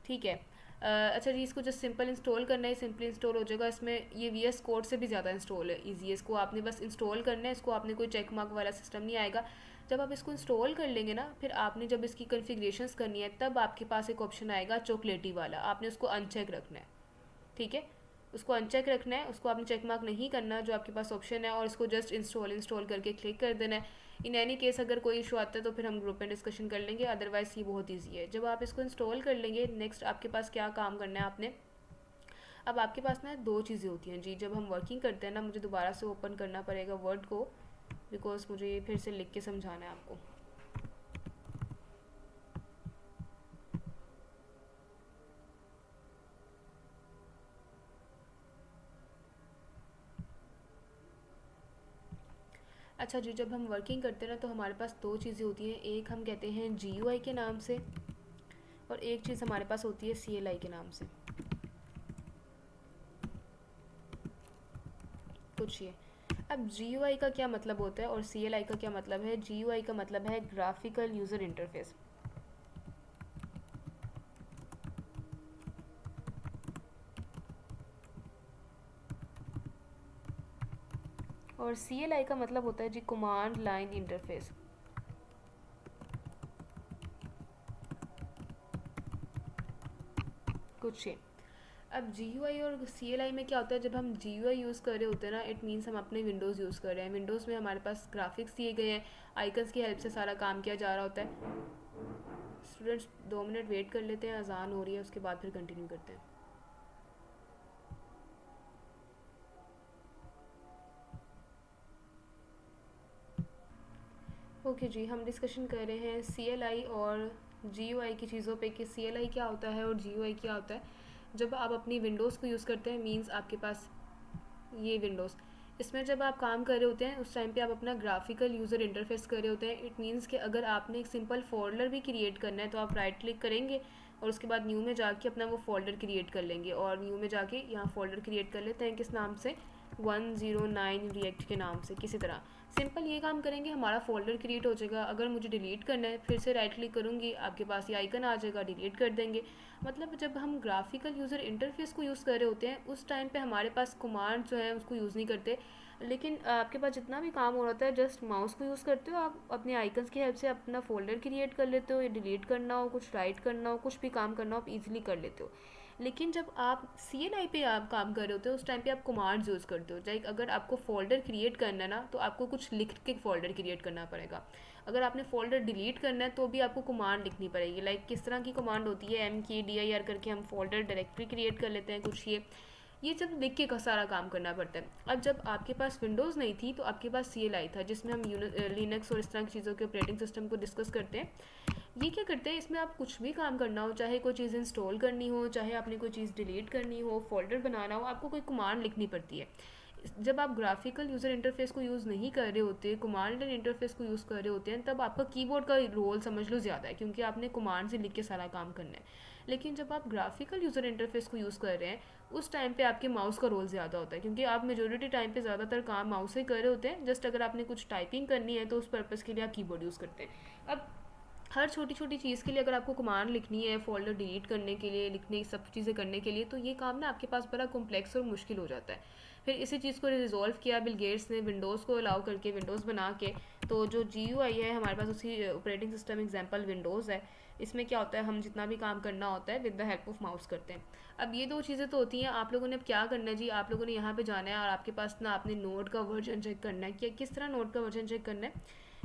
Speaker 1: ठीक है। अच्छा जी, इसको जस्ट सिंपल इंस्टॉल करना है, सिंपली इंस्टॉल हो जाएगा। इसमें ये VS कोड से भी ज़्यादा इंस्टॉल है ईजी है, इसको आपने बस इंस्टॉल करना है, इसको आपने कोई चेक मार्क वाला सिस्टम नहीं आएगा। जब आप इसको इंस्टॉल कर लेंगे ना, फिर आपने जब इसकी कॉन्फ़िगरेशंस करनी है, तब आपके पास एक ऑप्शन आएगा चॉकलेटी वाला, आपने उसको अनचेक रखना है, ठीक है। उसको अनचेक रखना है, उसको आपने चेक मार्क नहीं करना जो आपके पास ऑप्शन है, और इसको जस्ट इंस्टॉल करके क्लिक कर देना है। इन एनी केस अगर कोई इशू आता है तो फिर हम ग्रुप में डिस्कशन कर लेंगे, अदरवाइज़ ये बहुत ईजी है। जब आप इसको इंस्टॉल कर लेंगे, नेक्स्ट आपके पास क्या काम करना है आपने, अब आपके पास ना दो चीज़ें होती हैं जी। जब हम वर्किंग करते हैं ना, मुझे दोबारा से ओपन करना पड़ेगा वर्ड को, बिकॉज मुझे ये फिर से लिख के समझाना है आपको। अच्छा जी, जब हम वर्किंग करते हैं ना, तो हमारे पास दो चीज़ें होती हैं, एक हम कहते हैं GUI के नाम से, और एक चीज़ हमारे पास होती है CLI के नाम से। कुछ ये, अब GUI का क्या मतलब होता है और CLI का क्या मतलब है? GUI का मतलब है ग्राफिकल यूज़र इंटरफेस, और CLI का मतलब होता है जी कमांड लाइन इंटरफेस। कुछ ये, अब GUI और CLI में क्या होता है, जब हम GUI यूज़ कर रहे होते हैं ना, इट मीन्स हम अपने विंडोज़ यूज़ कर रहे हैं। विंडोज़ में हमारे पास ग्राफिक्स दिए गए हैं, आइकन्स की हेल्प से सारा काम किया जा रहा होता है। स्टूडेंट्स 2 मिनट वेट कर लेते हैं, अजान हो रही है, उसके बाद फिर कंटिन्यू करते हैं। ओके जी, हम डिस्कशन कर रहे हैं CLI और GUI की चीज़ों पे कि CLI क्या होता है और GUI क्या होता है। जब आप अपनी विंडोज़ को यूज़ करते हैं, मींस आपके पास ये विंडोज़, इसमें जब आप काम कर रहे होते हैं उस टाइम पे आप अपना ग्राफिकल यूज़र इंटरफेस कर रहे होते हैं। इट मींस कि अगर आपने एक सिंपल फोल्डर भी क्रिएट करना है तो आप राइट क्लिक करेंगे और उसके बाद न्यू में जाके अपना वो फोल्डर क्रिएट कर लेंगे, और न्यू में जाके यहाँ फोल्डर क्रिएट कर लेते हैं किस नाम से, 109 रिएक्ट के नाम से। किसी तरह सिंपल ये काम करेंगे, हमारा फोल्डर क्रिएट हो जाएगा। अगर मुझे डिलीट करना है, फिर से राइट क्लिक करूँगी, आपके पास ये आइकन आ जाएगा, डिलीट कर देंगे। मतलब जब हम ग्राफिकल यूज़र इंटरफेस को यूज़ कर रहे होते हैं उस टाइम पे हमारे पास कमांड जो है उसको यूज़ नहीं करते, लेकिन आपके पास जितना भी काम हो रहा है, जस्ट माउस को यूज़ करते हो, आप अपने आइकन्स की हेल्प से अपना फोल्डर क्रिएट कर लेते हो, या डिलीट करना हो, कुछ राइट करना हो, कुछ भी काम करना हो, आप इजीली कर लेते हो। लेकिन जब आप CLI पे आप काम कर रहे होते हो उस टाइम पे आप कमांड्स यूज़ करते हो। लाइक अगर आपको फोल्डर क्रिएट करना है ना, तो आपको कुछ लिख के फोल्डर क्रिएट करना पड़ेगा। अगर आपने फोल्डर डिलीट करना है तो भी आपको कमांड लिखनी पड़ेगी। लाइक किस तरह की कमांड होती है, MKDIR करके हम फोल्डर डायरेक्टरी क्रिएट कर लेते हैं कुछ, ये जब लिख के का सारा काम करना पड़ता है। अब जब आपके पास विंडोज़ नहीं थी तो आपके पास CLI था, जिसमें हम लिनक्स और इस तरह की चीज़ों के ऑपरेटिंग सिस्टम को डिस्कस करते हैं। ये क्या करते हैं, इसमें आप कुछ भी काम करना हो, चाहे कोई चीज़ इंस्टॉल करनी हो, चाहे आपने कोई चीज़ डिलीट करनी हो, फोल्डर बनाना हो, आपको कोई कमांड लिखनी पड़ती है। जब आप ग्राफिकल यूज़र इंटरफेस को यूज़ नहीं कर रहे होते, कमांड एंड इंटरफेस को यूज़ कर रहे होते हैं, तब आपका कीबोर्ड का रोल समझ लो ज़्यादा है, क्योंकि आपने कमांड से लिख के सारा काम करना है। लेकिन जब आप ग्राफिकल यूज़र इंटरफेस को यूज़ कर रहे हैं उस टाइम पे आपके माउस का रोल ज़्यादा होता है, क्योंकि आप मेजोरिटी टाइम पे ज़्यादातर काम माउस से कर रहे होते हैं। जस्ट अगर आपने कुछ टाइपिंग करनी है तो उस पर्पज़ के लिए आप कीबोर्ड यूज़ करते हैं। अब हर छोटी छोटी चीज़ के लिए अगर आपको कमांड लिखनी है, फोल्डर डिलीट करने के लिए, लिखने सब चीज़ें करने के लिए, तो ये काम ना आपके पास बड़ा कॉम्प्लेक्स और मुश्किल हो जाता है। फिर इसी चीज़ को रिजॉल्व किया बिल गेट्स ने विंडोज़ को अलाउ करके, विंडोज़ बना के। तो जो GUI है हमारे पास, उसी ऑपरेटिंग सिस्टम एग्जांपल विंडोज़ है। इसमें क्या होता है, हम जितना भी काम करना होता है with the help of mouse करते हैं। अब ये दो चीज़ें तो होती हैं। आप लोगों ने अब क्या करना है जी, आप लोगों ने यहाँ पे जाना है और आपके पास ना आपने नोड का वर्जन चेक करना है कि किस तरह नोड का वर्जन चेक करना है।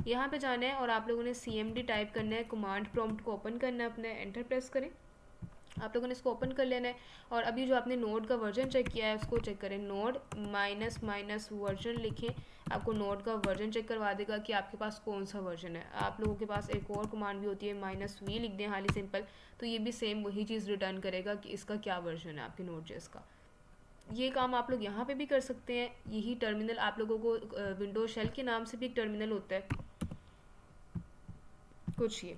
Speaker 1: यहाँ पे जाना है और आप लोगों ने CMD टाइप करना है, कमांड प्रॉम्प्ट को ओपन करना है, अपने एंटर प्रेस करें। आप लोगों ने इसको ओपन कर लेना है और अभी जो आपने नोड का वर्जन चेक किया है उसको चेक करें। नोड -- वर्जन लिखें, आपको नोड का वर्जन चेक करवा देगा कि आपके पास कौन सा वर्जन है। आप लोगों के पास एक और कमांड भी होती है -v लिख दें हाली सिंपल, तो ये भी सेम वही चीज़ रिटर्न करेगा कि इसका क्या वर्जन है आपके Node.js का। ये काम आप लोग यहाँ पे भी कर सकते हैं। यही टर्मिनल आप लोगों को विंडोज शेल के नाम से भी एक टर्मिनल होता है कुछ, ये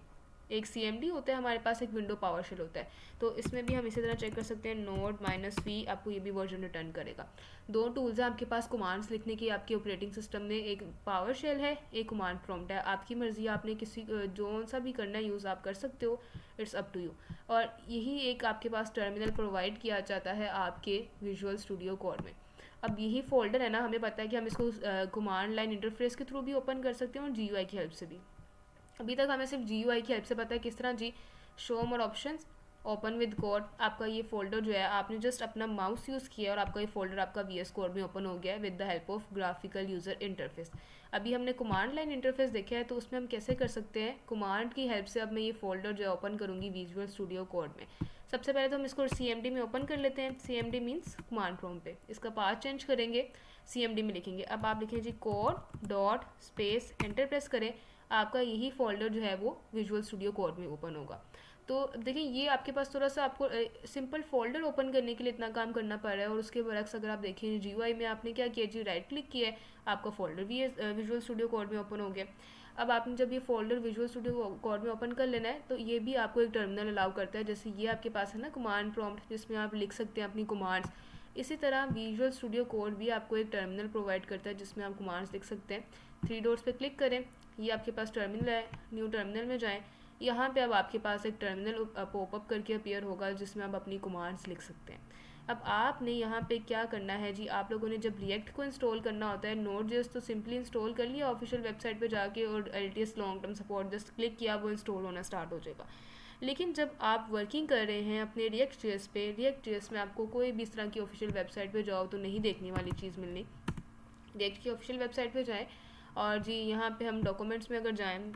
Speaker 1: एक CMD होता है हमारे पास, एक विंडो पावर शेल होता है। तो इसमें भी हम इसी तरह चेक कर सकते हैं। नोड -v आपको ये भी वर्जन रिटर्न करेगा। दो टूल्स हैं आपके पास कमांड्स लिखने की आपके ऑपरेटिंग सिस्टम में, एक पावर शेल है, एक कमांड प्रॉम्प्ट है। आपकी मर्जी, आपने किसी जो सा भी करना है यूज़ आप कर सकते हो, इट्स अप टू यू। और यही एक आपके पास टर्मिनल प्रोवाइड किया जाता है आपके विजुअल स्टूडियो कोड में। अब यही फोल्डर है ना, हमें पता है कि हम इसको कमांड लाइन इंटरफेस के थ्रू भी ओपन कर सकते हैं और GUI की हेल्प से भी। अभी तक हमें सिर्फ GUI की हेल्प से पता है किस तरह जी। Show more options, open with code, आपका ये फोल्डर जो है आपने जस्ट अपना माउस यूज़ किया और आपका ये फोल्डर आपका VS कोड में ओपन हो गया है with the help of graphical user interface. अभी हमने कमांड लाइन इंटरफेस देखा है, तो उसमें हम कैसे कर सकते हैं, कमांड की हेल्प से अब मैं ये फोल्डर जो है ओपन करूँगी विजुअल स्टूडियो कोड में। सबसे पहले तो हम इसको CMD में ओपन कर लेते हैं। CMD मीन्स कमांड प्रॉम्प्ट पे, इसका पाथ चेंज करेंगे, CMD में लिखेंगे। अब आप लिखें जी code dot space, enter press करें, आपका यही फोल्डर जो है वो विजुअल स्टूडियो कोड में ओपन होगा। तो देखिए ये आपके पास थोड़ा सा आपको सिंपल फोल्डर ओपन करने के लिए इतना काम करना पड़ रहा है। और उसके बरक्स अगर आप देखें GUI में आपने क्या किया जी, राइट क्लिक किया है, आपका फोल्डर भी विजुअल स्टूडियो कोड में ओपन हो गया। अब आपने जब ये फोल्डर विजुअल स्टूडियो कोड में ओपन कर लेना है, तो ये भी आपको एक टर्मिनल अलाउ करता है। जैसे ये आपके पास है ना कमांड प्रॉम्प्ट, जिसमें आप लिख सकते हैं अपनी कमांड्स। इसी तरह विजुअल स्टूडियो कोड भी आपको एक टर्मिनल प्रोवाइड करता है जिसमें आप कमांड्स लिख सकते हैं। 3 डॉट्स पे क्लिक करें, ये आपके पास टर्मिनल है, न्यू टर्मिनल में जाएं। यहाँ पे अब आपके पास एक टर्मिनल पॉपअप करके अपीयर होगा जिसमें आप अपनी कमांड्स लिख सकते हैं। अब आपने यहाँ पे क्या करना है जी, आप लोगों ने जब रिएक्ट को इंस्टॉल करना होता है, Node.js तो सिंपली इंस्टॉल कर लिया ऑफिशियल वेबसाइट पे जाके और LTS long term support just click किया, वो इंस्टॉल होना स्टार्ट हो जाएगा। लेकिन जब आप वर्किंग कर रहे हैं अपने React.js पे, React.js में आपको कोई भी इस तरह की ऑफिशियल वेबसाइट पे जाओ तो नहीं देखने वाली चीज़ मिलनी। React की ऑफिशियल वेबसाइट पे जाएँ और जी यहाँ पे हम डॉक्यूमेंट्स में अगर जाएँ,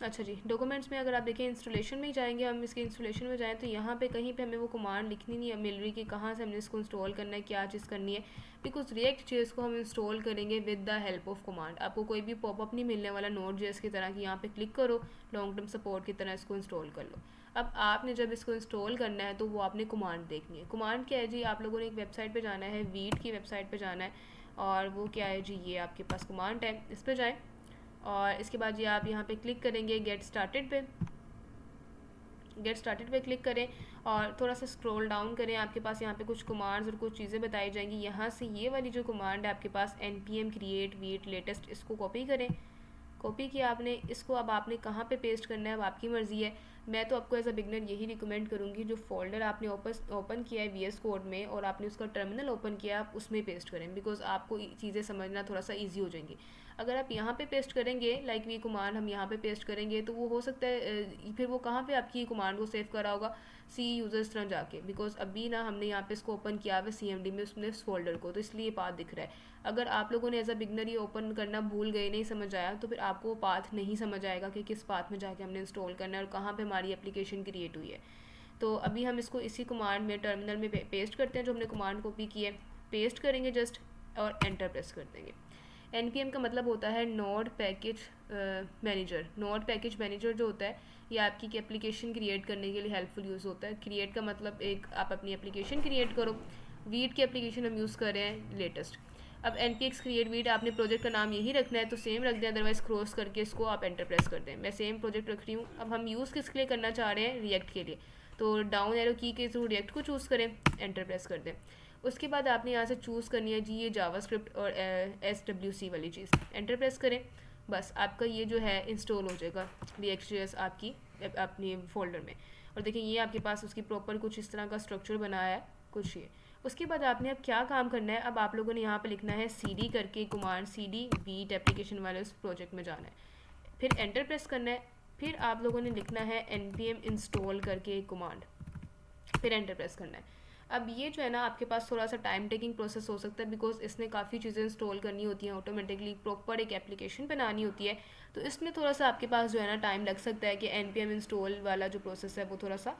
Speaker 1: अच्छा जी, डॉक्यूमेंट्स में अगर आप देखें इंस्टॉलेशन में ही जाएंगे, हम इसके इंस्टॉलेशन में जाएं तो यहाँ पे कहीं पे हमें वो कमांड लिखनी नहीं मिल रही कि कहाँ से हमने इसको इंस्टॉल करना है, क्या चीज़ करनी है। बिकॉज React.js को हम इंस्टॉल करेंगे with the help of command. आपको कोई भी पॉपअप नहीं मिलने वाला Node.js की तरह कि यहाँ पे क्लिक करो, लॉन्ग टर्म सपोर्ट की तरह इसको इंस्टॉल कर लो। अब आपने जब इसको इंस्टॉल करना है तो वो आपने कमांड देखनी है। कमांड क्या है जी, आप लोगों ने एक वेबसाइट पर जाना है, वीट की वेबसाइट पर जाना है, और वो क्या है जी, ये आपके पास कमांड है, इस पर जाएँ और इसके बाद ये आप यहाँ पे क्लिक करेंगे गेट स्टार्टेड पे। गेट स्टार्टेड पे क्लिक करें और थोड़ा सा स्क्रॉल डाउन करें, आपके पास यहाँ पे कुछ कमांड्स और कुछ चीज़ें बताई जाएंगी। यहाँ से ये वाली जो कमांड है आपके पास npm create वीट लेटेस्ट, इसको कॉपी करें। कॉपी किया आपने, इसको अब आपने कहाँ पे पेस्ट करना है अब आपकी मर्ज़ी है। मैं तो आपको एज अ बिगनर यही रिकमेंड करूँगी, जो फोल्डर आपने ओपन किया है VS कोड में और आपने उसका टर्मिनल ओपन किया है, आप उसमें पेस्ट करें, बिकॉज आपको चीज़ें समझना थोड़ा सा ईजी हो जाएंगी। अगर आप यहाँ पे पेस्ट करेंगे, लाइक वी कमांड हम यहाँ पे पेस्ट करेंगे, तो वो हो सकता है फिर वो कहाँ पे आपकी कमांड को सेव करा होगा, सी यूज़र्स तरह जाके, बिकॉज अभी ना हमने यहाँ पे इसको ओपन किया हुआ CMD में उसमें इस फोल्डर को, तो इसलिए ये पाथ दिख रहा है। अगर आप लोगों ने एज अ बिगनर ये ओपन करना भूल गए, नहीं समझ आया, तो फिर आपको वो पाथ नहीं समझ आएगा कि किस पाथ में जाके हमने इंस्टॉल करना है और कहाँ पे हमारी एप्लीकेशन क्रिएट हुई है। तो अभी हम इसको इसी कमांड में टर्मिनल में पेस्ट करते हैं, जो हमने कमांड कॉपी की है, पेस्ट करेंगे जस्ट और एंटर प्रेस कर देंगे। npm का मतलब होता है node package manager. Node package manager जो होता है ये आपकी एप्लीकेशन क्रिएट करने के लिए हेल्पफुल यूज़ होता है। क्रिएट का मतलब एक आप अपनी एप्लीकेशन क्रिएट करो। वीट की एप्लीकेशन हम यूज़ कर रहे हैं लेटेस्ट। अब npx क्रिएट वीट, आपने प्रोजेक्ट का नाम यही रखना है तो सेम रख दें, अदरवाइज क्रॉस करके इसको आप एंटर प्रेस कर दें। मैं सेम प्रोजेक्ट रख रही हूँ। अब हम यूज़ किसके लिए करना चाह रहे हैं, रिएक्ट के लिए, तो डाउन एरो की के थ्रू रिएक्ट को चूज़ करें, एंटर प्रेस कर दें। उसके बाद आपने यहाँ से चूज़ करनी है जी ये जावास्क्रिप्ट और SWC वाली चीज़, एंटर प्रेस करें। बस आपका ये जो है इंस्टॉल हो जाएगा React.js आपकी अपनी फोल्डर में। और देखिए ये आपके पास उसकी प्रॉपर कुछ इस तरह का स्ट्रक्चर बनाया है। कुछ ये। उसके बाद आपने अब क्या काम करना है, अब आप लोगों ने यहाँ पे लिखना है cd करके कमांड, cd वीट एप्लीकेशन वाले उस प्रोजेक्ट में जाना है, फिर एंटर प्रेस करना है, फिर आप लोगों ने लिखना है npm इंस्टॉल करके कमांड, फिर एंटर प्रेस करना है। अब ये जो है ना आपके पास थोड़ा सा टाइम टेकिंग प्रोसेस हो सकता है, बिकॉज इसने काफ़ी चीज़ें इंस्टॉल करनी होती हैं ऑटोमेटिकली, प्रॉपर एक एप्लीकेशन बनानी होती है, तो इसमें थोड़ा सा आपके पास जो है ना टाइम लग सकता है कि npm इंस्टॉल वाला जो प्रोसेस है वो थोड़ा सा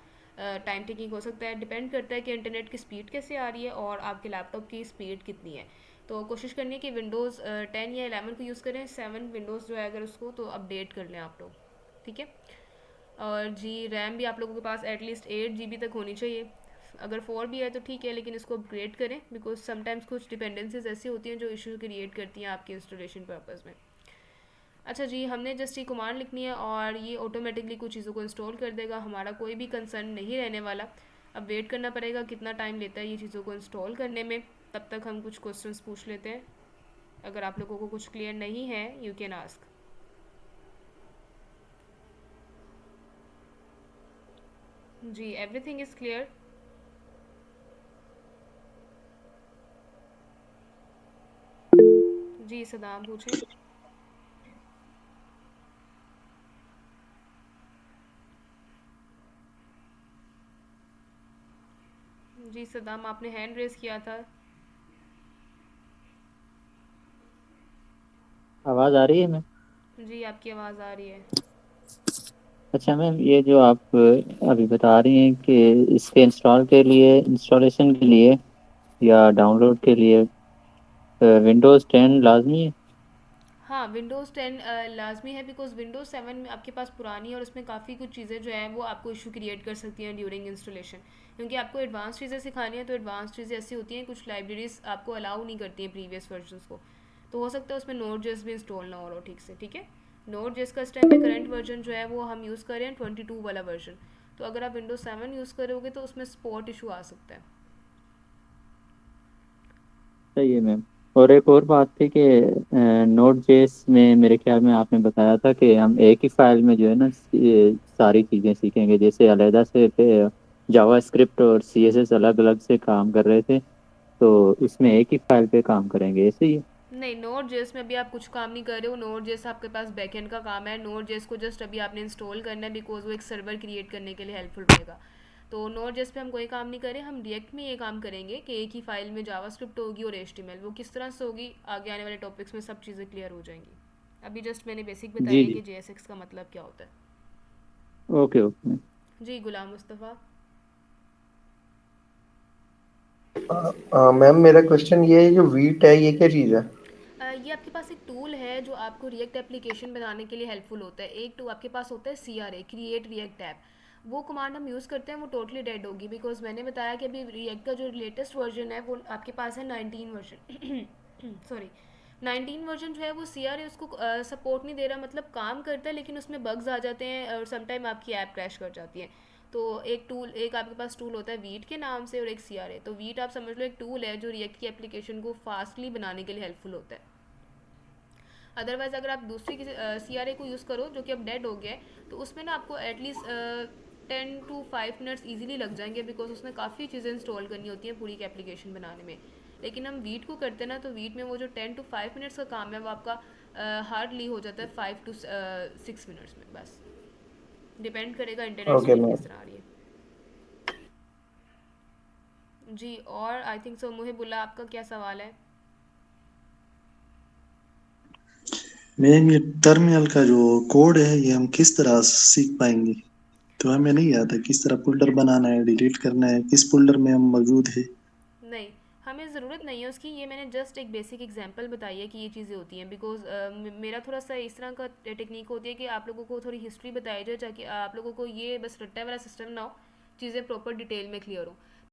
Speaker 1: टाइम टेकिंग हो सकता है। डिपेंड करता है कि इंटरनेट की स्पीड कैसे आ रही है और आपके लैपटॉप की स्पीड कितनी है। तो कोशिश करनी है कि विंडोज़ 10 या 11 को यूज़ करें। 7 विंडोज़ जो है अगर उसको तो अपडेट कर लें आप लोग, ठीक है। और जी रैम भी आप लोगों के पास एटलीस्ट 8 GB तक होनी चाहिए। अगर 4 भी है तो ठीक है, लेकिन इसको अपग्रेड करें, बिकॉज समटाइम्स कुछ डिपेंडेंसीज ऐसी होती हैं जो इशू क्रिएट करती हैं आपके इंस्टॉलेशन पर्पज़ में। अच्छा जी, हमने जस्ट ये कमांड लिखनी है और ये ऑटोमेटिकली कुछ चीज़ों को इंस्टॉल कर देगा, हमारा कोई भी कंसर्न नहीं रहने वाला। अब वेट करना पड़ेगा कितना टाइम लेता है ये चीज़ों को इंस्टॉल करने में। तब तक हम कुछ क्वेश्चंस पूछ लेते हैं, अगर आप लोगों को कुछ क्लियर नहीं है यू कैन आस्क। जी एवरीथिंग इज़ क्लियर। जी सदाम पूछें। जी सदाम आपने हैंड रेस किया था।
Speaker 5: आवाज़ आ रही है मैम?
Speaker 1: जी आपकी आवाज़ आ रही है।
Speaker 5: अच्छा मैम, ये जो आप अभी बता रही हैं कि इसके इंस्टॉलेशन के लिए या डाउनलोड के लिए विंडोज़ 10 लाजमी है?
Speaker 1: हाँ विंडोज़ 10 लाजमी है, बिकॉज विंडोज़ 7 में आपके पास पुरानी है और उसमें काफ़ी कुछ चीज़ें जो हैं वो आपको इशू क्रिएट कर सकती हैं ड्यूरिंग इंस्टॉलेशन, क्योंकि आपको एडवांस चीज़ें सिखानी है। तो एडवांस चीज़ें ऐसी होती हैं, कुछ लाइब्रेरीज आपको अलाउ नहीं करती हैं प्रीवियस वर्जन्स को, तो हो सकता है उसमें नोट जेस भी इंस्टॉल ना हो रहा हो ठीक से, ठीक है। नोट जेस का इस टाइम पे करंट वर्जन जो है वो हम यूज़ कर रहे हैं 22 वाला वर्जन, तो अगर आप विंडोज़ 7 यूज़ करोगे तो उसमें स्पॉट इशू आ सकता है।
Speaker 5: सही है मैम। और एक और बात थी कि नोट जेएस में मेरे ख्याल में आपने बताया था कि हम एक ही फाइल में जो है ना सारी चीज़ें सीखेंगे, जैसे अलहदा से जावा स्क्रिप्ट और सीएसएस अलग अलग से काम कर रहे थे, तो इसमें एक ही फाइल पे काम करेंगे, ऐसे ही है?
Speaker 1: नहीं, नोड जेएस में अभी आप कुछ काम नहीं कर रहे हो। नोड जेएस आपके पास बैकएंड का काम है। नोड जेएस को जस्ट अभी आपने इंस्टॉल करना है, बिकॉज वो एक सर्वर क्रिएट करने के लिए हेल्पफुल रहेगा। तो नोड जेएस पे हम कोई काम नहीं करें, हम रिएक्ट में ये काम करेंगे कि एक ही फाइल में जावास्क्रिप्ट होगी और एचटीएमएल। वो किस तरह से होगी आगे आने वाले टॉपिक्स में सब चीज़ें क्लियर हो जाएंगी। अभी जस्ट मैंने बेसिक बताई
Speaker 5: जी
Speaker 1: है
Speaker 5: जी।
Speaker 1: कि जेएसएक्स का मतलब क्या होता है।
Speaker 5: Okay okay.
Speaker 1: जी गुलाम मुस्तफ़ा।
Speaker 6: मैम मेरा क्वेश्चन ये है, जो वीट है ये क्या चीज़ है?
Speaker 1: ये आपके पास एक टूल है जो आपको रिएक्ट एप्लीकेशन बनाने के लिए हेल्पफुल होता है। एक टू आपके पास होता है CRA, क्रिएट रिएक्ट ऐप। वो कमांड हम यूज़ करते हैं, वो टोटली डेड होगी, बिकॉज मैंने बताया कि अभी रिएक्ट का जो लेटेस्ट वर्जन है वो आपके पास है 19 वर्जन सॉरी 19 वर्जन जो है वो CRA उसको सपोर्ट नहीं दे रहा, मतलब काम करता है लेकिन उसमें बग्स आ जाते हैं और समटाइम आपकी ऐप क्रैश कर जाती है। तो एक आपके पास टूल होता है वीट के नाम से और एक CRA। तो वीट आप समझ लो एक टूल है जो रिएक्ट की एप्लीकेशन को फास्टली बनाने के लिए हेल्पफुल होता है। अदरवाइज़ अगर आप दूसरी किसी CRA को यूज़ करो जो कि अब डेड हो गया है, तो उसमें ना आपको एटलीस्ट 10 to 5 मिनट्स ईजिली लग जाएंगे, बिकॉज उसमें काफ़ी चीज़ें इंस्टॉल करनी होती हैं पूरी एक एप्लीकेशन बनाने में। लेकिन हम वीट को करते हैं ना, तो वीट में वो जो 10 to 5 मिनट्स का काम है वो आपका हार्डली हो जाता है 5 to 6 मिनट्स में बस। डिपेंड करेगा इंटरनेट
Speaker 6: ओके
Speaker 1: स्पीड
Speaker 6: मैम।
Speaker 1: किस तरह आ रही है। जी और आई थिंक सो मुहिबुल्ला आपका क्या सवाल है?
Speaker 4: मैम ये टर्मिनल का जो कोड है ये हम किस तरह सीख पाएंगे? तो हमें नहीं आता किस तरह फोल्डर बनाना है, डिलीट करना है, किस फोल्डर में हम मौजूद है।
Speaker 1: नहीं, हमें ज़रूरत नहीं है उसकी। ये मैंने जस्ट एक बेसिक एग्जांपल बताई है कि ये चीज़ें होती हैं, बिकॉज मेरा थोड़ा सा इस तरह का टेक्निक होती है कि आप लोगों को थोड़ी हिस्ट्री बताई जाए ताकि आप लोगों को ये बस रट्टा वाला सिस्टम ना हो, चीज़ें प्रॉपर डिटेल में क्लियर हो।